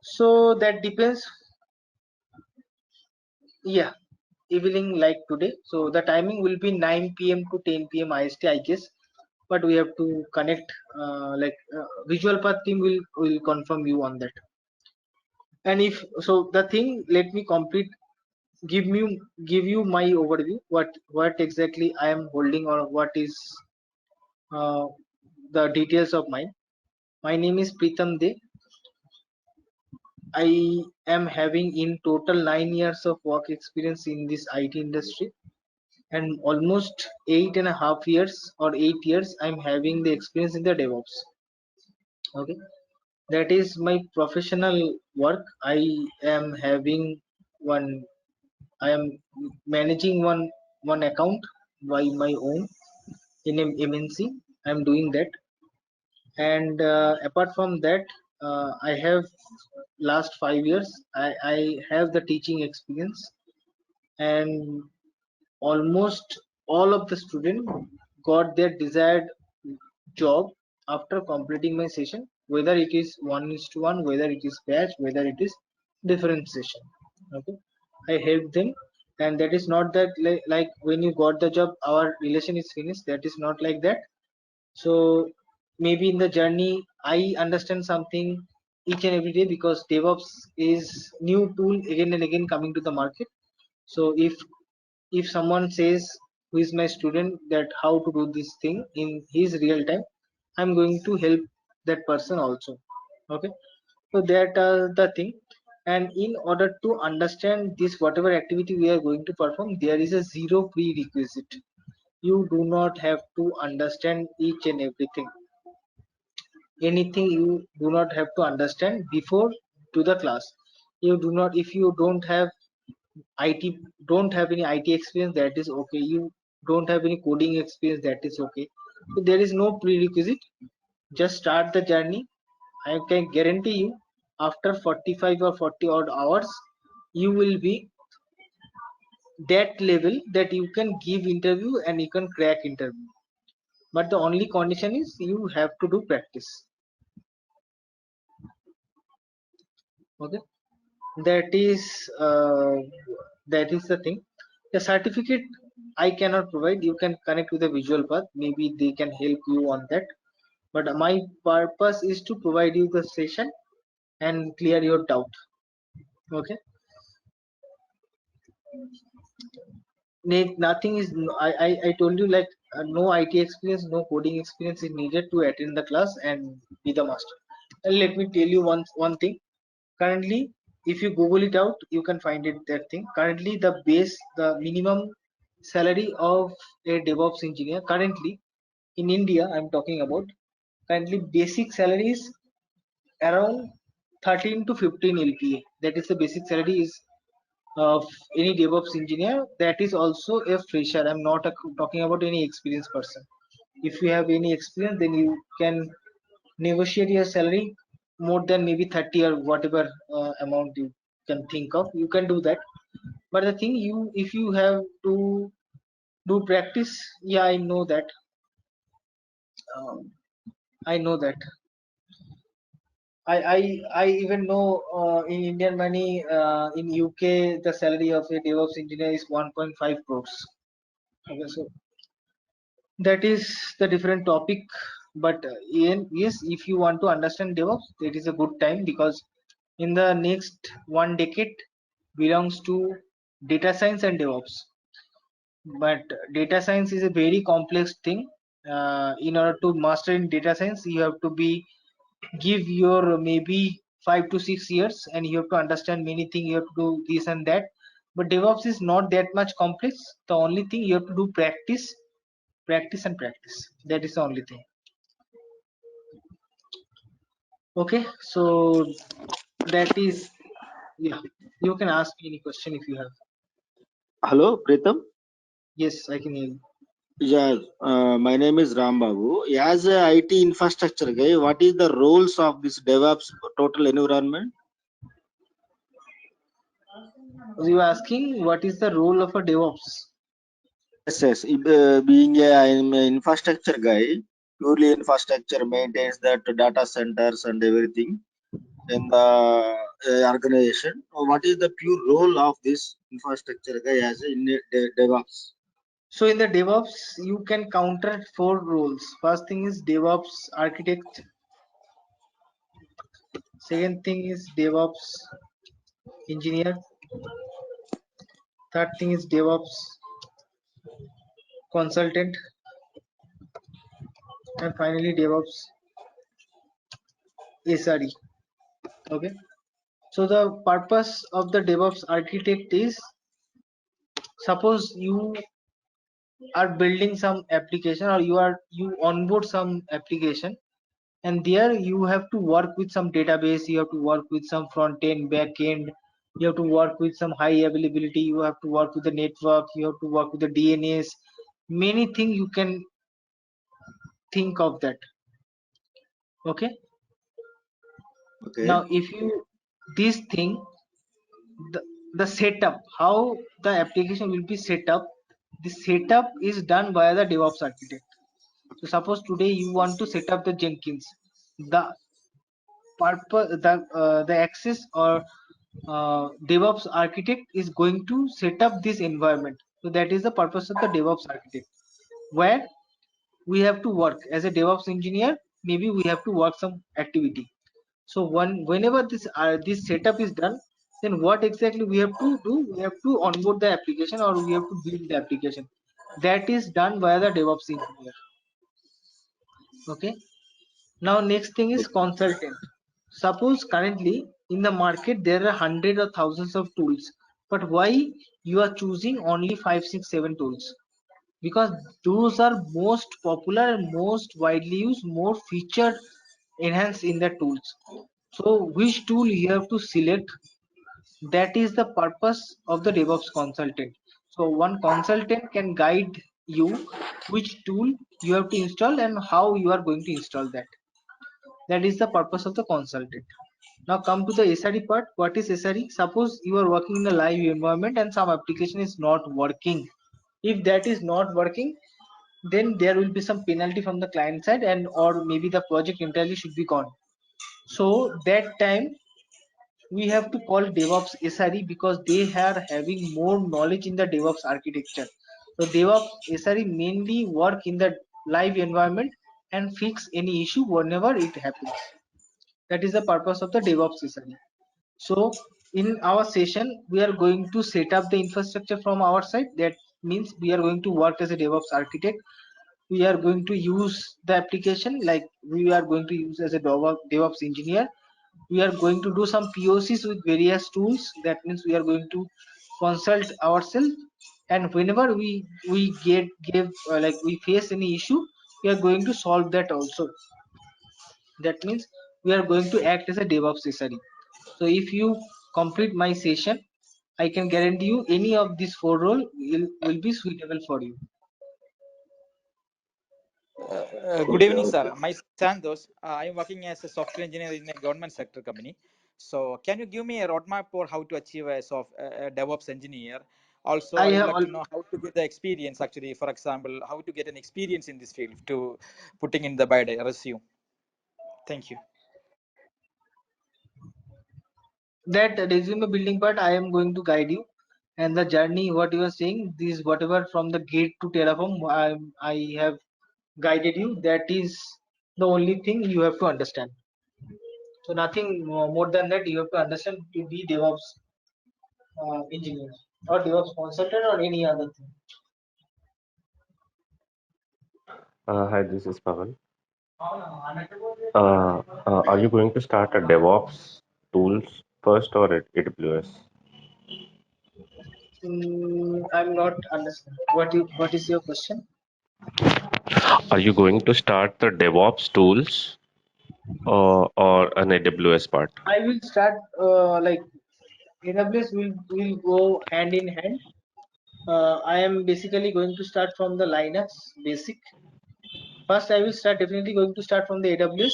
So that depends. Yeah, evening like today. So the timing will be 9 p.m. to 10 p.m. IST, I guess. But we have to connect. Visualpath team will confirm you on that. And if so, the thing, let me complete. Give you my overview. What exactly I am holding, or what is uh, the details of mine. My name is Pritam De. I am having in total 9 years of work experience in this IT industry, and almost 8.5 years or 8 years I'm having the experience in the DevOps. Okay, that is my professional work. Am having one. I am managing one account by my own in MNC. I'm doing that, and apart from that, I have last 5 years. I have the teaching experience, and almost all of the students got their desired job after completing my session, whether it is 1:1, whether it is batch, whether it is different session. Okay, I help them, and that is not that like when you got the job our relation is finished. That is not like that. So maybe in the journey I understand something each and every day, because DevOps is new tool again and again coming to the market. So if someone says who is my student that how to do this thing in his real time, I'm going to help that person also. Okay, so that the thing. And in order to understand this whatever activity we are going to perform, there is a zero prerequisite. You do not have to understand each and everything. Anything you do not have to understand before to the class. You do not, if you don't have IT, don't have any IT experience, that is okay. You don't have any coding experience, that is okay. So there is no prerequisite. Just start the journey. I can guarantee you, after 45 or 40 odd hours, you will be that level that you can give interview and you can crack interview. But the only condition is you have to do practice. Okay, that is that is the thing. The certificate I cannot provide. You can connect with the Visualpath, maybe they can help you on that. But my purpose is to provide you the session and clear your doubt. Okay, nothing is, I told you, like no IT experience, no coding experience is needed to attend the class and be the master. And let me tell you one thing. Currently, if you Google it out, you can find it, that thing. Currently the minimum salary of a DevOps engineer currently in India, I'm talking about, currently basic salary is around 13 to 15 LPA. That is the basic salary is of any DevOps engineer. That is also a fresher. I'm not talking about any experienced person. If you have any experience, then you can negotiate your salary more than maybe 30 or whatever amount you can think of. You can do that. But the thing, you if you have to do practice, yeah, I know that. Um, I know that. I even know in Indian money, in UK the salary of a DevOps engineer is 1.5 crores. Okay, so that is the different topic. But yes, if you want to understand DevOps, it is a good time, because in the next 1 decade belongs to data science and DevOps. But data science is a very complex thing. In order to master in data science, you have to be give your maybe 5 to 6 years, and you have to understand many things. You have to do this and that. But DevOps is not that much complex. The only thing you have to do practice, practice and practice. That is the only thing. Okay, so that is, yeah. You can ask me any question if you have. Hello, Pritham. Yes, I can hear you. Yeah, my name is Ram Babu. As a IT infrastructure guy, what is the roles of this DevOps total environment? You are asking what is the role of a DevOps? Yes, yes. Being I'm an infrastructure guy, purely infrastructure maintains that data centers and everything in the organization. What is the pure role of this infrastructure guy as in DevOps? So in the DevOps, you can counter 4 roles. First thing is DevOps Architect. Second thing is DevOps Engineer. Third thing is DevOps Consultant. And finally DevOps SRE. Okay. So the purpose of the DevOps Architect is, suppose you are building some application, or you onboard some application, and there you have to work with some database, you have to work with some front end, back end, you have to work with some high availability, you have to work with the network, you have to work with the DNS, many things you can think of that. Okay, Okay. now if you, this thing, the, the setup, how the application will be set up, the setup is done by the DevOps Architect. So suppose today you want to set up the Jenkins, the purpose, the access or DevOps Architect is going to set up this environment. So that is the purpose of the DevOps Architect, where we have to work as a DevOps engineer. Maybe we have to work some activity. So whenever this setup is done, then what exactly we have to do? We have to onboard the application, or we have to build the application. That is done by the DevOps engineer. Okay. Now next thing is consultant. Suppose currently in the market there are hundreds or thousands of tools, but why you are choosing only 5, 6, 7 tools? Because those are most popular and most widely used, more featured, enhanced in the tools. So which tool you have to select? That is the purpose of the DevOps consultant. So one consultant can guide you which tool you have to install and how you are going to install that. That is the purpose of the consultant. Now come to the SRE part. What is SRE? Suppose you are working in a live environment and some application is not working. If that is not working, then there will be some penalty from the client side, and or maybe the project entirely should be gone. So that time we have to call DevOps SRE because they are having more knowledge in the DevOps architecture. So DevOps SRE mainly work in the live environment and fix any issue whenever it happens. That is the purpose of the DevOps SRE. So in our session, we are going to set up the infrastructure from our side. That means we are going to work as a DevOps architect. We are going to use the application like we are going to use as a DevOps engineer. We are going to do some POCs with various tools. That means we are going to consult ourselves, and whenever we give like we face any issue, we are going to solve that also. That means we are going to act as a DevOps SRE. So if you complete my session, I can guarantee you any of these four roles will be suitable for you. Good evening, sir. My Santos. I'm working as a software engineer in a government sector company. So, can you give me a roadmap for how to achieve a DevOps engineer? Also, I I would have like to know how to get the experience. Actually, for example, how to get an experience in this field to putting in the bio resume. Thank you. that resume building part. I am going to guide you, and the journey what you are saying, this whatever from the Git to Terraform, I have guided you. That is the only thing you have to understand. So nothing more than that you have to understand to be DevOps engineer or DevOps consultant or any other thing. Hi, this is Pavan. Are you going to start a DevOps tools first or at AWS? I'm not understand. What is your question? Are you going to start the DevOps tools or an AWS part? I will start like AWS will go hand in hand. I am basically going to start from the Linux basic. First, I will start definitely going to start from the AWS,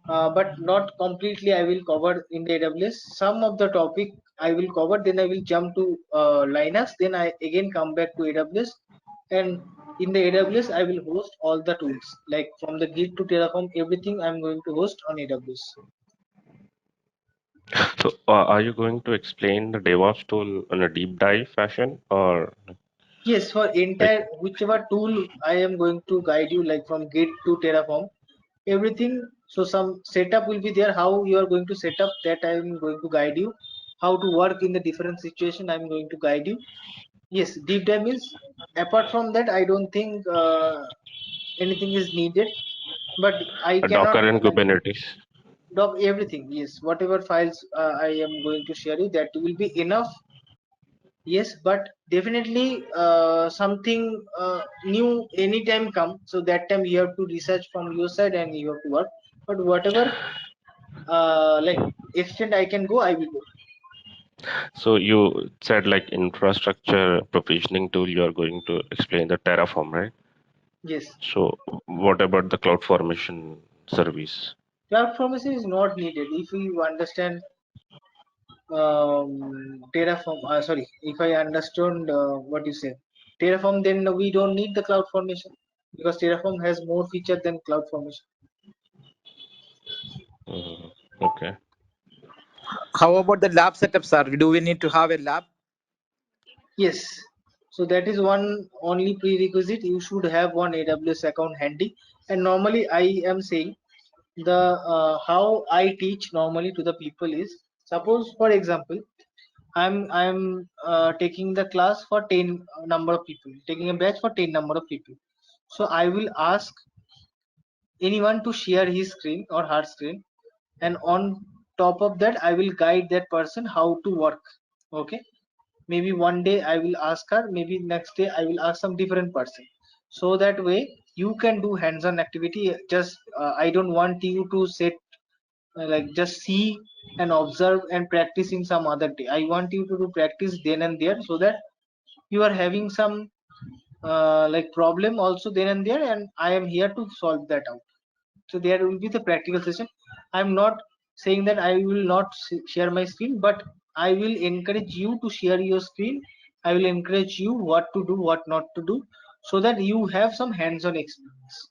but not completely. I will cover in the AWS. Some of the topic I will cover. Then I will jump to Linux. Then I again come back to AWS, and in the AWS I will host all the tools like from the Git to Terraform. Everything I'm going to host on AWS. So, are you going to explain the DevOps tool in a deep dive fashion or Yes, for like entire whichever tool I am going to guide you, like from Git to Terraform, everything. So some setup will be there. How you are going to set up that I am going to guide you. How to work in the different situation I am going to guide you. Yes, deep dive means apart from that I don't think anything is needed. But I a cannot Docker and like Kubernetes? doc everything. Yes, whatever files I am going to share you, that will be enough. Yes, but definitely something new anytime come. So that time you have to research from your side and you have to work. But whatever like extent I can go, I will go. So you said like infrastructure provisioning tool, you are going to explain the Terraform, right? Yes, So what about the CloudFormation service? cloud formation is not needed if you understand Terraform. Sorry, if I understand what you said, Terraform, then we don't need the cloud formation because Terraform has more feature than cloud formation. Okay. How about the lab setup, sir? Do we need to have a lab? Yes. So that is one only prerequisite. You should have one AWS account handy. And normally I am saying the how I teach normally to the people is, suppose for example I'm taking the class for 10 number of people, taking a batch for 10 number of people. So I will ask anyone to share his screen or her screen, and on top of that I will guide that person how to work. Okay, maybe one day I will ask her, maybe next day I will ask some different person. So that way you can do hands-on activity. Just I don't want you to sit like just see and observe and practice in some other day. I want you to do practice then and there, so that you are having some like problem also then and there, and I am here to solve that out. So there will be the practical session. I'm not saying that I will not share my screen, but I will encourage you to share your screen. I will encourage you what to do, what not to do, so that you have some hands-on experience.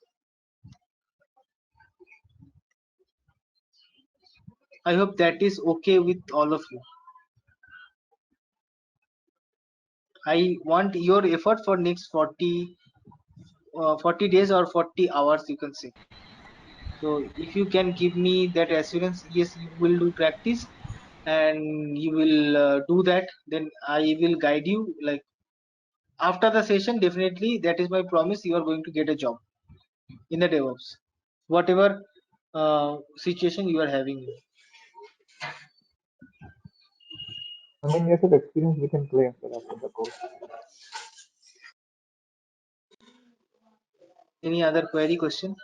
I hope that is okay with all of you. I want your effort for next 40 days or 40 hours, you can say. So if you can give me that assurance, yes, you will do practice and you will do that, then I will guide you. Like after the session, definitely that is my promise. You are going to get a job in the DevOps, whatever situation you are having. How many years of experience we can claim for after the course? Any other query question?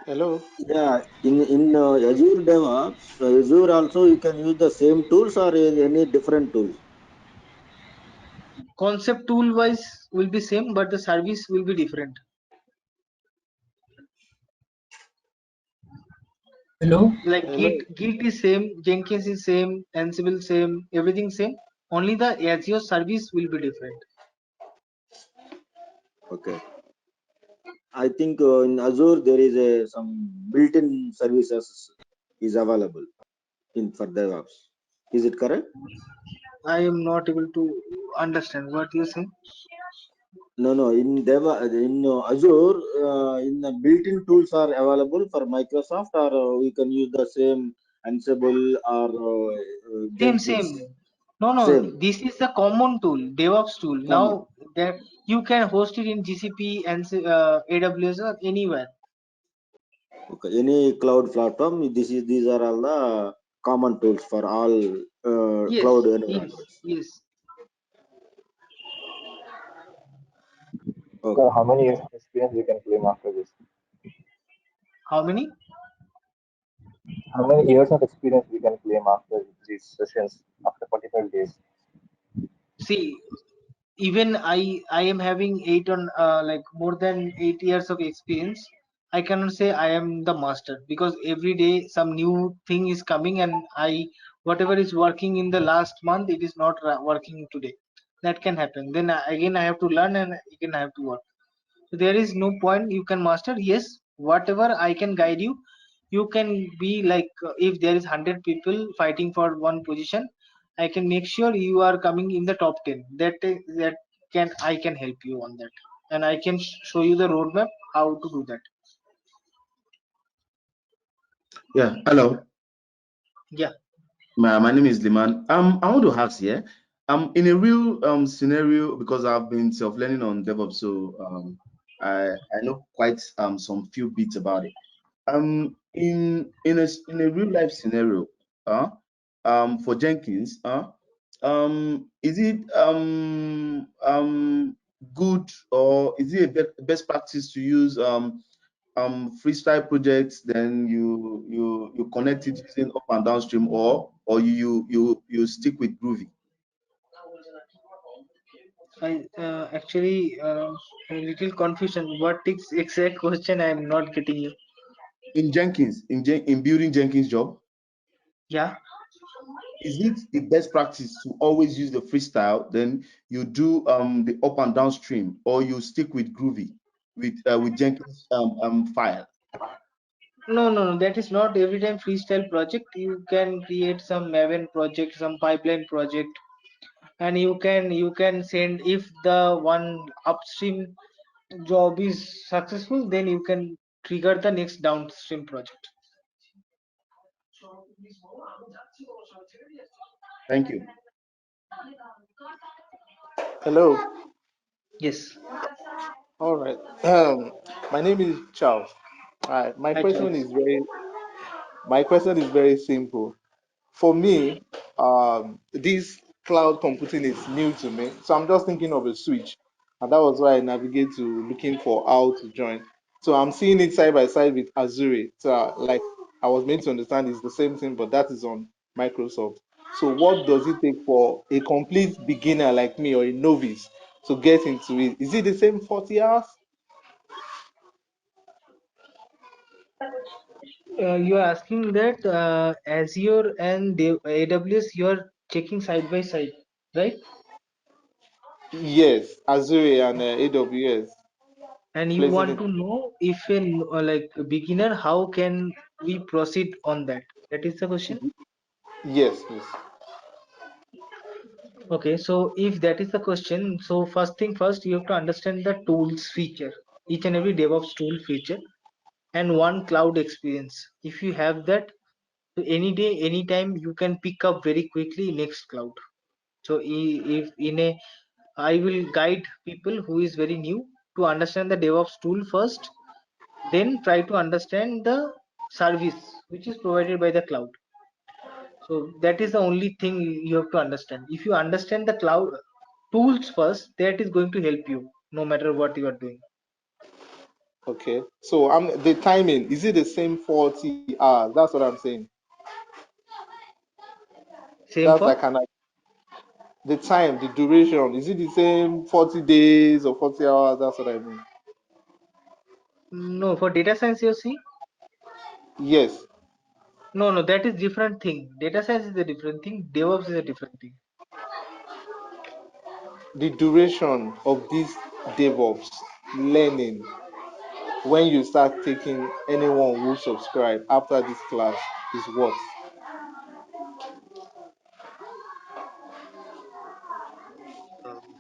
Hello. Yeah, in Azure DevOps, Azure also you can use the same tools or any different tools. Concept tool wise will be same, but the service will be different. Hello. Like Hello. Git is same, Jenkins is same, Ansible same, everything same. Only the Azure service will be different. Okay. I think in Azure there is some built-in services is available in for DevOps. Is it correct? I am not able to understand what you say. No. In Azure, in the built-in tools are available for Microsoft, or we can use the same Ansible or Same. Jenkins. No. Same. This is the common tool, DevOps tool. Common. Now there you can host it in GCP and AWS or anywhere. Okay. Any cloud platform. These are all the common tools for all Yes, cloud yes, environments. yes. So Okay. how many years of experience we can claim after this? How many? How many years of experience we can claim after these sessions after 45 days? See, even I am having like more than 8 years of experience. I cannot say I am the master because every day some new thing is coming, and I whatever is working in the last month, it is not working today. That can happen. Then again I have to learn, and again I have to work. So there is no point you can master. Yes, whatever I can guide you, you can be like if there is 100 people fighting for one position, I can make sure you are coming in the top 10. That can I can help you on that, and I can show you the roadmap how to do that. Yeah, hello. Yeah. My name is Liman. I want to ask here, in a real scenario, because I've been self-learning on DevOps, so I know quite some few bits about it. In a real life scenario, for Jenkins, is it good, or is it a best practice to use freestyle projects, then you connect it using up and downstream, or you stick with Groovy? I actually a little confusion. What is exact question? I am not getting you. In Jenkins, in building Jenkins job, Yeah. is it the best practice to always use the freestyle, then you do the up and downstream, or you stick with Groovy with Jenkins file? No. That is not every time freestyle project. You can create some Maven project, some pipeline project, and you can send if the one upstream job is successful, then you can trigger the next downstream project. Thank you. Hello. Yes. All right. My name is Charles. All right. Hi, Charles. My question is very simple. For me, this cloud computing is new to me, so I'm just thinking of a switch, and that was why I navigate to looking for how to join. So I'm seeing it side by side with Azure. So like I was made to understand, it's the same thing, but that is on Microsoft. So what does it take for a complete beginner like me or a novice to get into it? Is it the same 40 hours? You're asking that Azure and AWS, you're checking side by side, right? Yes, Azure and AWS. And you Placing want it. to know if a like a beginner, how can we proceed on that? That is the question. Yes, please. Okay, so if that is the question, so first thing first, you have to understand the tools feature, each and every DevOps tool feature, and one cloud experience. If you have that, so any day, anytime, you can pick up very quickly next cloud. So if in a, I will guide people who is very new to understand the DevOps tool first, then try to understand the service which is provided by the cloud. So that is the only thing you have to understand. If you understand the cloud tools first, that is going to help you no matter what you are doing. Okay. So the timing, is it the same 40 hours? That's what I'm saying. Same That's for? like the time, the duration, is it the same 40 days or 40 hours? That's what I mean. No, for data science you see? Yes. No, that is different thing. Data science is a different thing. DevOps is a different thing. The duration of this DevOps learning when you start taking anyone who subscribe after this class is what?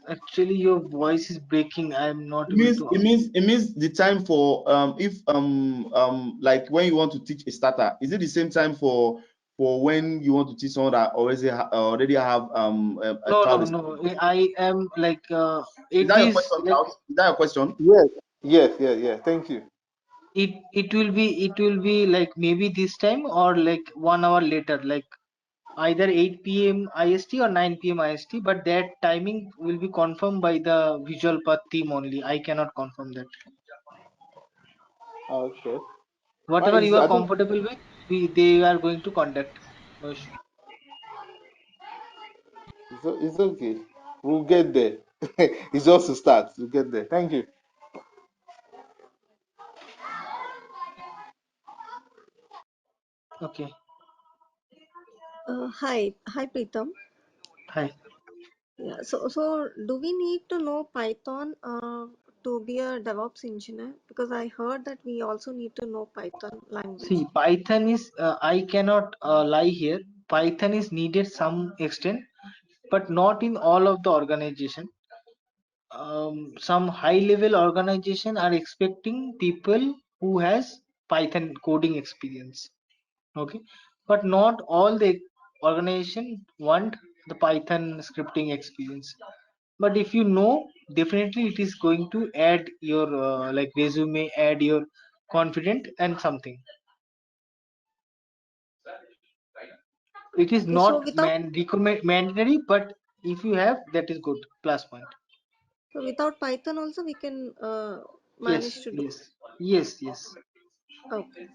Actually, your voice is breaking. I am not It able means to. the time for if like when you want to teach a starter, is it the same time for when you want to teach someone that already have a No, cloud no, experience? no. I am like Is it that your is question, like Klaus? Is that your question? Yes. Yes, yeah. Thank you. it will be like maybe this time or like 1 hour later, like either 8 p.m. IST or 9 p.m. IST, but that timing will be confirmed by the Visualpath team only. I cannot confirm that. Okay. Whatever Is you are I think comfortable with, they are going to conduct. No issue. it's okay. We'll get there. It's just to start. We'll get there. Thank you. Okay. Hi, Pritam. Hi. Yeah, so do we need to know Python to be a DevOps engineer? Because I heard that we also need to know Python language. See, Python is, I cannot lie here. Python is needed some extent, but not in all of the organization. Some high level organization are expecting people who has Python coding experience. Okay, but not all the organization want the Python scripting experience. But if you know, definitely it is going to add your like resume, add your confident and something. It is Okay, so not mandatory, but if you have, that is good plus point. without Python also we can Yes, manage to do. yes, yes, yes. Okay.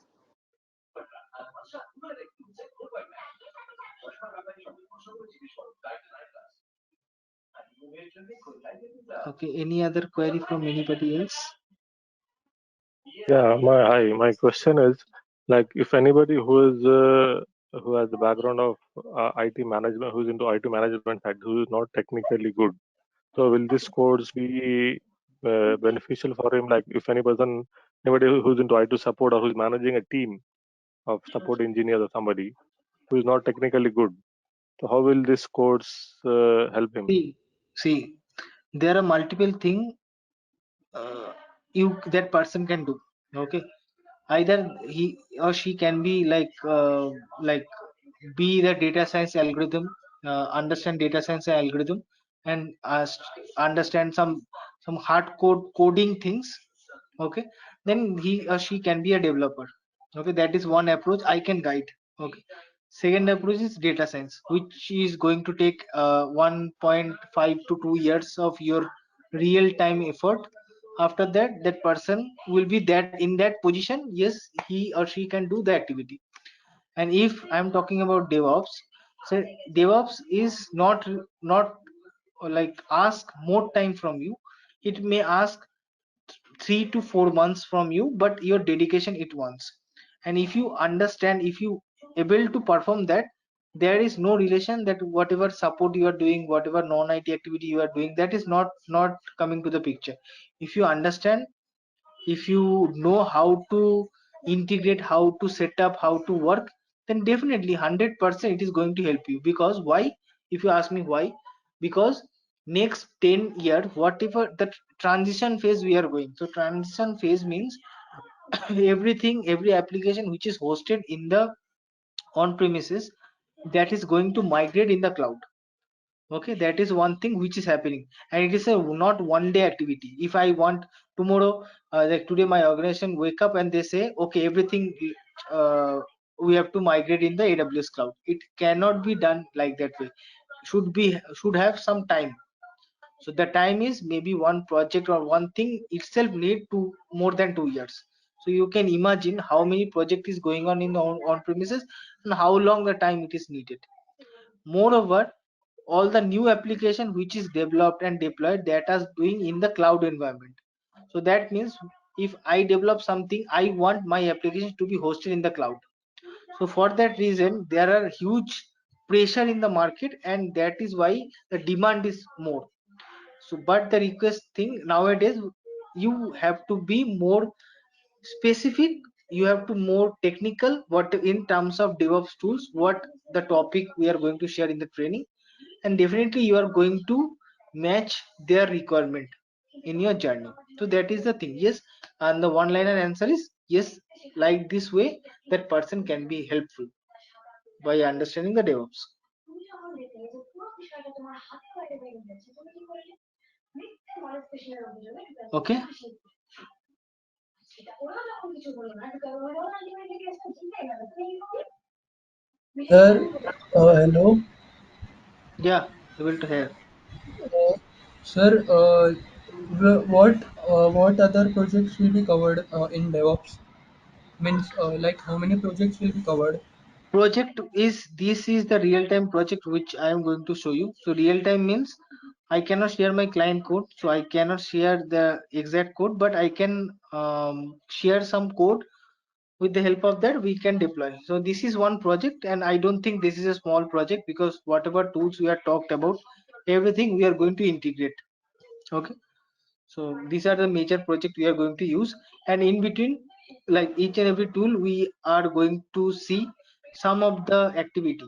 Okay, any other query from anybody else? Yeah, my question is, like, if anybody who has the background of IT management, who's into IT management side, who is not technically good, so will this course be beneficial for him? Like, if anybody who's into IT support or who's managing a team of support engineers or somebody who is not technically good, so how will this course help him? See, there are multiple things you that person can do. Okay, either he or she can be like be the data science algorithm, understand data science algorithm, and understand some hard coding things. Okay, then he or she can be a developer. Okay, that is one approach I can guide. Okay, second approach is data science, which is going to take 1.5 to 2 years of your real time effort. After that, that person will be that in that position. Yes, he or she can do the activity. And if I'm talking about DevOps, so DevOps is not like ask more time from you. It may ask 3 to 4 months from you, but your dedication it wants. And if you understand, if you able to perform that, there is no relation that whatever support you are doing, whatever non-IT activity you are doing, that is not coming to the picture. If you understand, if you know how to integrate, how to set up, how to work, then definitely 100% it is going to help you. Because why? If you ask me why, because next 10 year, whatever the transition phase we are going, so transition phase means everything, every application which is hosted in the on premises, that is going to migrate in the cloud. Okay, that is one thing which is happening, and it is a not one day activity. If I want tomorrow, like today my organization wake up and they say okay, everything uh, we have to migrate in the AWS cloud, it cannot be done like that way. Should have some time. So the time is maybe one project or one thing itself need to more than 2 years. So you can imagine how many project is going on in the on premises and how long the time it is needed. Moreover, all the new application which is developed and deployed, that is doing in the cloud environment. So that means if I develop something, I want my application to be hosted in the cloud. So for that reason, there are huge pressure in the market, and that is why the demand is more. So but the request thing nowadays, you have to be more specific, you have to more technical, what in terms of DevOps tools, what the topic we are going to share in the training, and definitely you are going to match their requirement in your journey. So that is the thing. Yes, and the one liner answer is yes. Like this way, that person can be helpful by understanding the DevOps. Okay. Sir, hello. Yeah, able to hear. Uh, Sir, what other projects will be covered in DevOps? Means like how many projects will be covered? Project is, this is the real-time project which I am going to show you. So real-time means I cannot share my client code, so I cannot share the exact code, but I can share some code. With the help of that we can deploy. So this is one project, and I don't think this is a small project, because whatever tools we are talked about, everything we are going to integrate. Okay, so these are the major project we are going to use, and in between, like each and every tool, we are going to see some of the activity.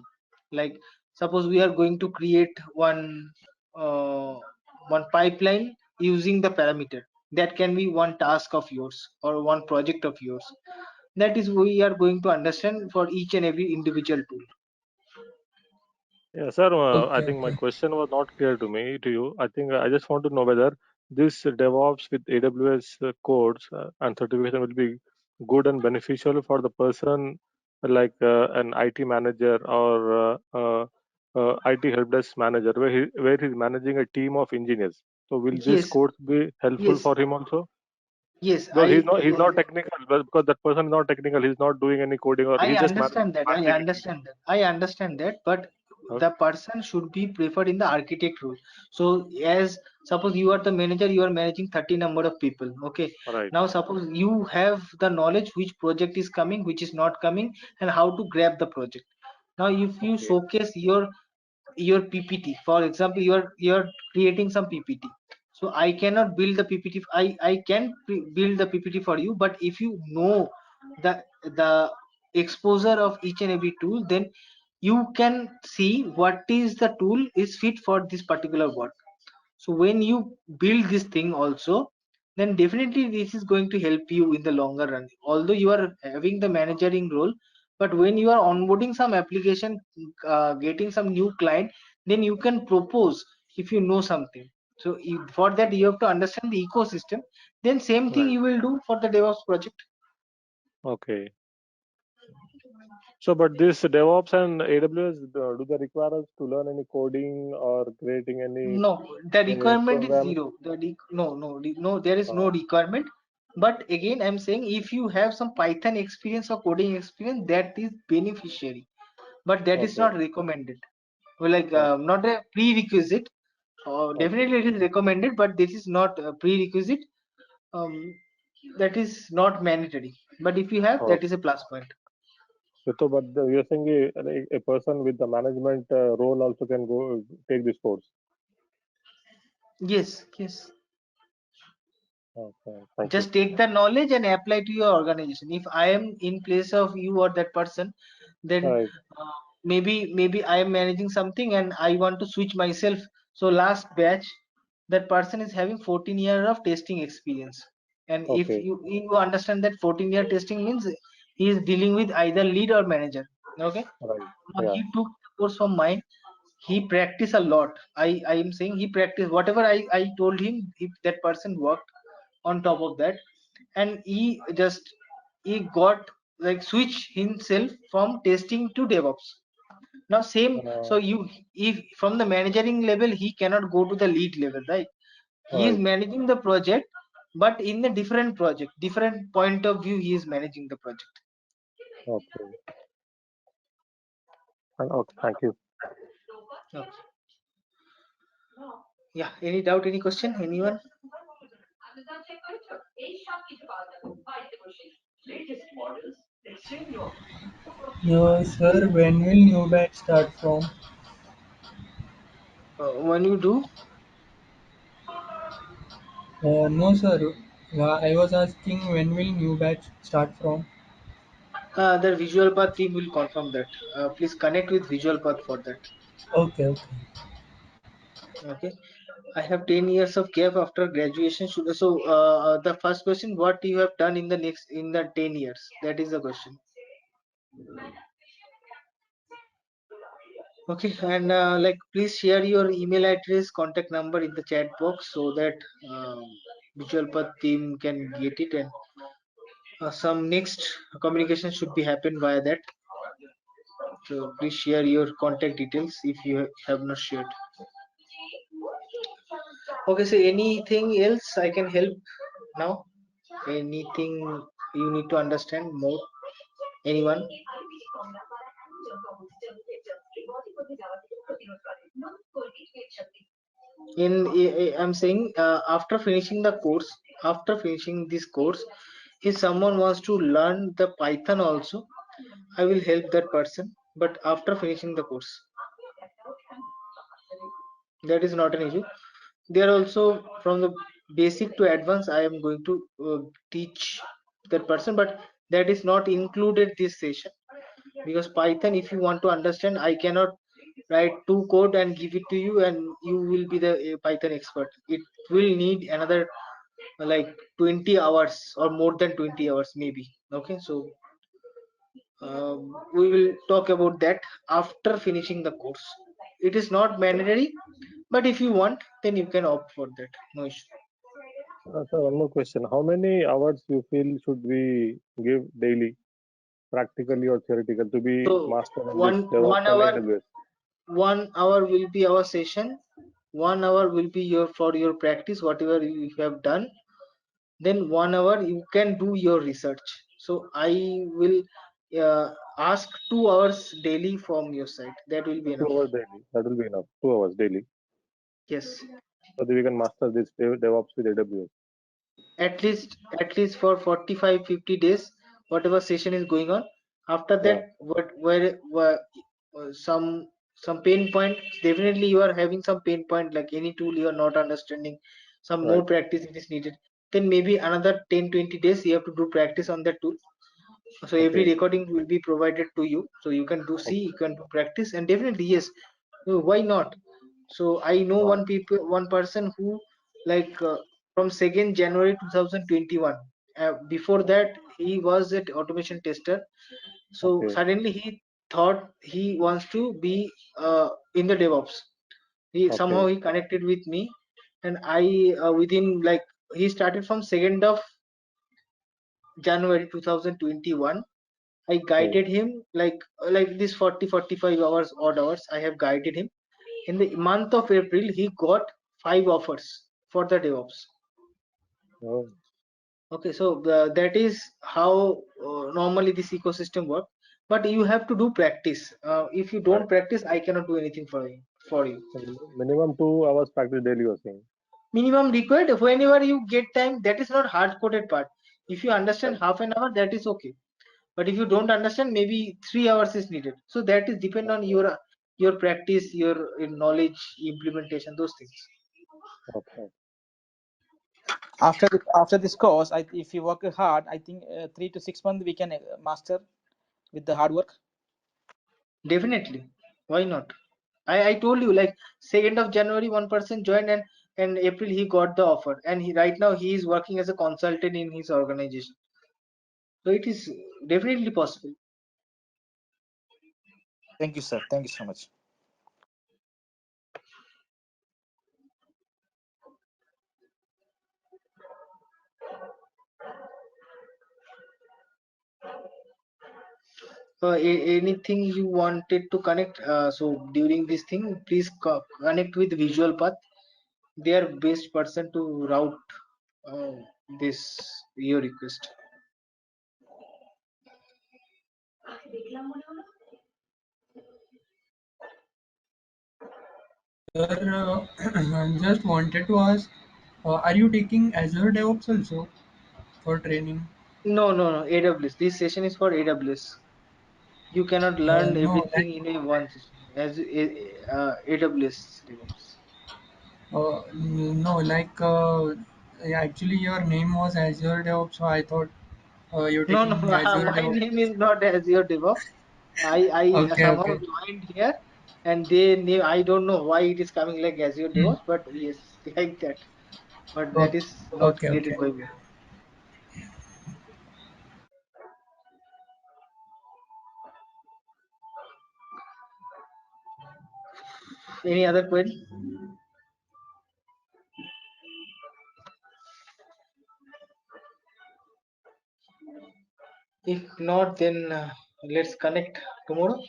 Like suppose we are going to create uh, one pipeline using the parameter, that can be one task of yours or one project of yours. That is we are going to understand for each and every individual tool. Yeah, sir, I Okay, think my okay. question was not clear to me, to you. I think I just want to know whether this DevOps with AWS codes and certification will be good and beneficial for the person like an IT manager or IT help desk manager, where he's managing a team of engineers. So will this Yes, course be helpful yes, for him also? yes. Because he's not technical, because that person is not technical, he's not doing any coding, or I he's just understand that. I managing a team. understand that. I understand that. But Okay. the person should be preferred in the architect role. So, as suppose you are the manager, you are managing 30 number of people. Okay. Right. Now, suppose you have the knowledge which project is coming, which is not coming, and how to grab the project. Now, if you Okay. showcase your PPT, for example, you're creating some PPT. So I cannot build the PPT. I can build the PPT for you, but if you know the exposure of each and every tool, then you can see what is the tool is fit for this particular work. So when you build this thing also, then definitely this is going to help you in the longer run, although you are having the managing role. But when you are onboarding some application, getting some new client, then you can propose if you know something. So for that you have to understand the ecosystem, then same thing Right. you will do for the DevOps project. Okay. So, but this DevOps and AWS, do they require us to learn any coding or creating No, the any requirement is program? zero. No, there is no Uh, requirement. But again, I'm saying if you have some Python experience or coding experience, that is beneficiary, but that is okay. not recommended. Well, like Okay. not a prerequisite. Definitely it is recommended, but this is not a prerequisite. That is not mandatory. But if you have, that is a plus point. So, but you're saying a person with the management role also can go take this course. Yes, yes. Okay, thank Just take the knowledge and apply to your organization. If I am in place of you or that person, then Right. maybe I am managing something and I want to switch myself. So last batch, that person is having 14 years of testing experience, and if Okay. you understand that 14-year testing means he is dealing with either lead or manager. Okay. Right. Now Yeah. he took the course from mine. He practiced a lot. I am saying he practiced whatever I told him. If that person worked on top of that, and he got like switch himself from testing to DevOps. Now same, so you, if from the managing level he cannot go to the lead level, right? He is Right. managing the project, but in the different project, different point of view, he is managing the project. Okay. Okay. Thank you. Okay. Yeah, any doubt, any question, anyone? Sir, when will new batch start from? When you do, No, sir. I was asking when will new batch start from? the Visualpath team will confirm that. Please connect with Visualpath for that. Okay, okay. Okay. I have 10 years of gap after graduation. So the first question, what you have done in the 10 years? That is the question. Okay, and like please share your email address, contact number in the chat box so that Visualpath team can get it, and some next communication should be happen via that. So please share your contact details if you have not shared. Okay, so anything else I can help now? Anything you need to understand more? Anyone? I'm saying after finishing the course, after finishing this course, if someone wants to learn the Python also, I will help that person. But after finishing the course, that is not an issue. They are also from the basic to advanced. I am going to teach that person, but that is not included this session, because Python, if you want to understand, I cannot write two code and give it to you and you will be the Python expert. It will need another like 20 hours or more than 20 hours maybe. Okay, so we will talk about that after finishing the course. It is not mandatory, but if you want, then you can opt for that. No issue. So one more question. How many hours you feel should we give daily, practically or theoretical, to be So master in this one DevOps and hour, AWS? 1 hour will be our session. 1 hour will be your for your practice, whatever you have done. Then 1 hour you can do your research. So I will ask 2 hours daily from your side. That will be Two enough. hours daily. That will be enough. 2 hours daily. Yes. So that we can master this DevOps with AWS. At least for 45-50 days, whatever session is going on. After Yeah. that, where some pain point, definitely you are having some pain point, like any tool you are not understanding, some more Right. practice it is needed, then maybe another 10-20 days you have to do practice on that tool. So every Okay. recording will be provided to you, so you can do see, you can do practice, and definitely yes, why not. So I know one person who, like from 2nd January 2021, before that he was an automation tester. So Okay. suddenly he thought he wants to be in the DevOps. He somehow Okay. he connected with me, and I within like he started from 2nd of January 2021. I Okay. guided him like this 40-45 hours, odd hours. I have guided him. In the month of April, he got 5 offers for the DevOps. Oh. Okay, so that is how normally this ecosystem works. But you have to do practice. If you Right. don't practice, I cannot do anything for you. for you. Minimum 2 hours practice daily, you're saying. Minimum required whenever you get time. That is not hard coded part. If you understand half an hour, that is okay. But if you don't understand, maybe 3 hours is needed. So that is depend on your practice, your knowledge, implementation, those things. Okay. After this course, if you work hard, I think 3 to 6 months we can master with the hard work. Definitely, why not? I told you, like 2nd of January, one person joined, and April he got the offer, and right now he is working as a consultant in his organization. So it is definitely possible. Thank you, sir. Thank you so much. Anything you wanted to connect? So during this thing, please connect with Visualpath. They are best person to route uh, this your request. Sir, just wanted to ask, are you taking Azure DevOps also for training? No. AWS. This session is for AWS. You cannot learn No, like everything in a one session. As AWS DevOps. no, like actually your name was Azure DevOps, so I thought you're No, taking Azure my DevOps. name is not Azure DevOps. I Okay, somehow okay. joined here, and they name, I don't know why it is coming like Azure Hmm. DevOps, but yes, like that. But that Okay, is not okay, created okay. by me. Any other query? If not, then let's connect tomorrow.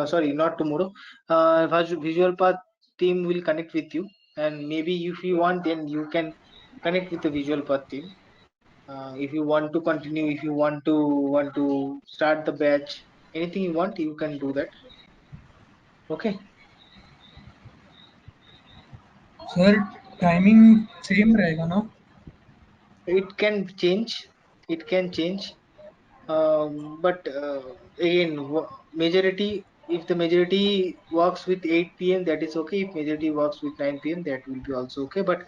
Sorry, not tomorrow. Visualpath team will connect with you, and maybe if you want, then you can connect with the Visualpath team. If you want to continue, if you want to start the batch, anything you want, you can do that. Okay. Sir timing same रहेगा ना? It can change. But again, majority, if the majority works with 8 p.m., that is okay. If majority works with 9 p.m., that will be also okay. But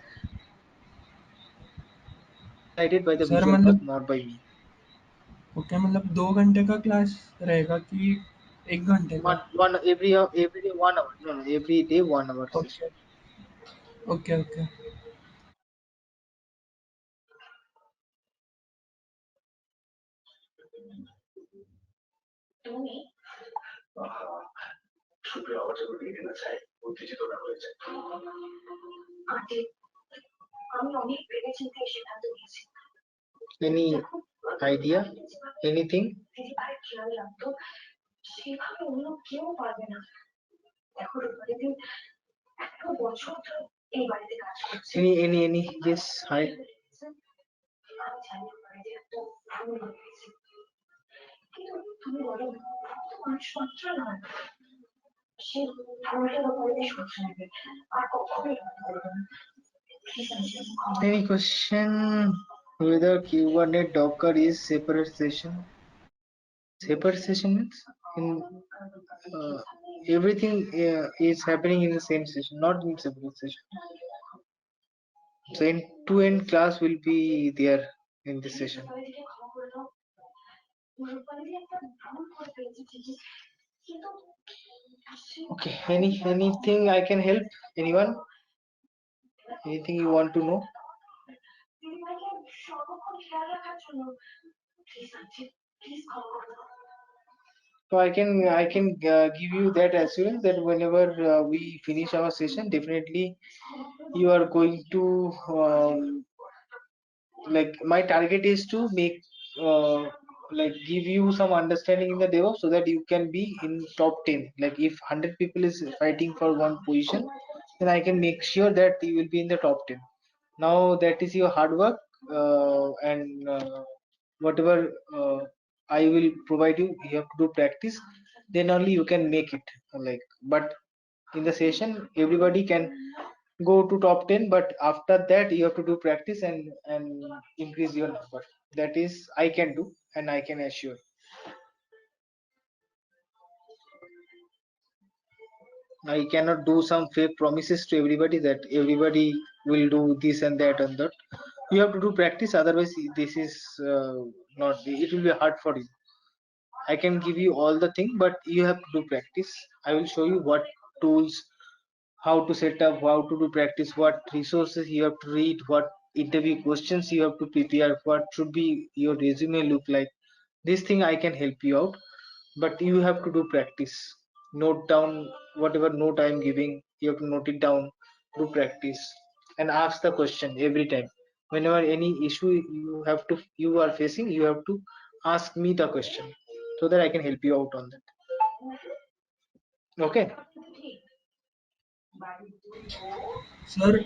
decided by the sir visual path, मतलब not by me. Okay, मतलब 2 घंटे का class रहेगा कि 1 घंटे का? One every day 1 hour. No, every day 1 hour session. Okay, okay, okay. Any idea? Anything? Any? Yes, hi. Any question? Whether Kubernetes Docker is separate session? Separate session means in everything is happening in the same session, not in separate session. So end-to-end class will be there in this session. Okay. Anything I can help? Anyone? Anything you want to know? So I can give you that assurance that whenever we finish our session, definitely you are going to like, my target is to make like give you some understanding in the DevOps so that you can be in top 10. Like if 100 people is fighting for one position, then I can make sure that you will be in the top 10. Now that is your hard work, and whatever I will provide you, you have to do practice, then only you can make it. Like, but in the session everybody can go to top 10, but after that you have to do practice and increase your number. That is I can do and I can assure. I cannot do some fake promises to everybody that everybody will do this and that and that. You have to do practice, otherwise this is not, it will be hard for you. I can give you all the thing, but you have to do practice. I will show you what tools, how to set up, how to do practice, what resources you have to read, what interview questions you have to prepare, what should be your resume look like. This thing I can help you out, but you have to do practice. Note down whatever note I am giving, you have to note it down, do practice, and ask the question every time. Whenever any issue you are facing, you have to ask me the question so that I can help you out on that. Okay. Sir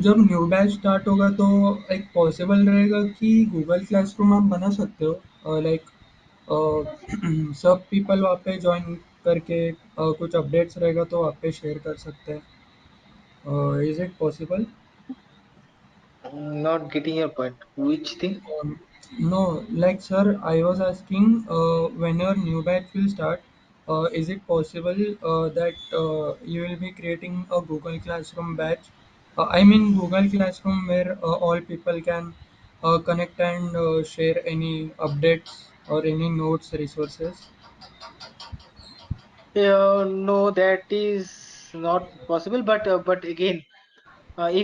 जब new batch start होगा तो एक possible रहेगा कि Google classroom आप बना सकते हो लाइक सब पीपल वहाँ पे ज्वाइन करके कुछ अपडेट्स रहेगा तो वहाँ पे शेयर कर सकते हैं is it possible Not getting your point. Which thing? No, like sir, I was asking when your new batch will start, is it possible that you will be creating a Google Classroom batch? I mean Google Classroom where all people can connect and share any updates or any notes resources. No, that is not possible. But again, Okay,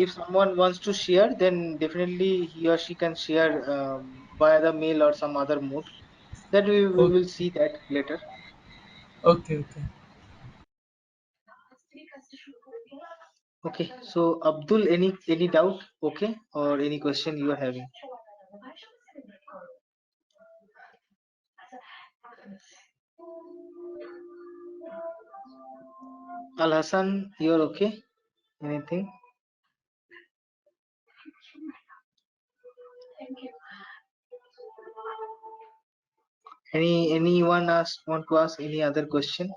if someone wants to share, then definitely he or she can share via the mail or some other mode. That we will okay, see that later. okay, okay. Okay. So Abdul, any doubt? Okay, or any question you are having? Al Hassan, you're okay? Anything? Anyone want to ask any other question?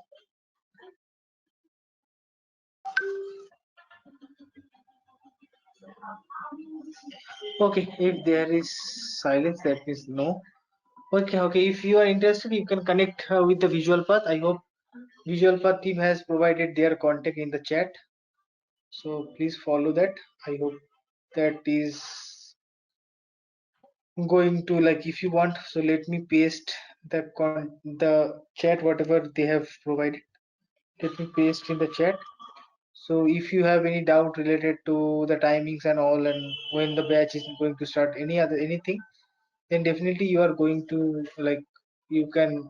Okay, if there is silence, that means no. Okay, okay. If you are interested, you can connect with the Visualpath. I hope Visualpath team has provided their contact in the chat. So please follow that. I hope that is going to, like, if you want. So let me paste the chat whatever they have provided. Let me paste in the chat. So if you have any doubt related to the timings and all, and when the batch is going to start, anything, then definitely you are going to, like, you can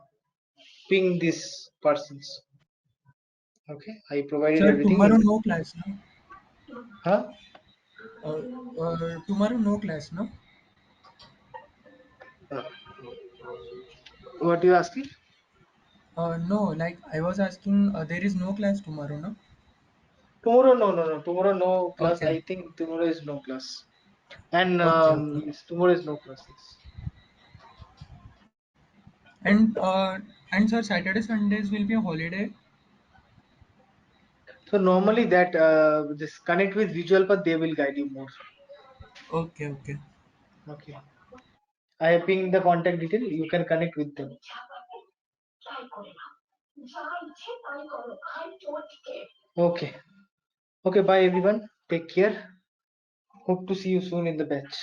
ping these persons. Okay, I provided Sir, everything in tomorrow the. no class, no? Huh? Tomorrow no class, no? Uh, what you asking? No, like I was asking, there is no class tomorrow, no? Tomorrow, no. Tomorrow, no class. Okay, I think tomorrow is no class. And okay, okay. yes, tomorrow is no class. Yes. And sir, Saturday Sundays will be a holiday. So normally that just connect with Visualpath, they will guide you more. Okay, okay. Okay. I have pinged the contact detail. You can connect with them. Okay. Okay. Bye everyone. Take care. Hope to see you soon in the batch.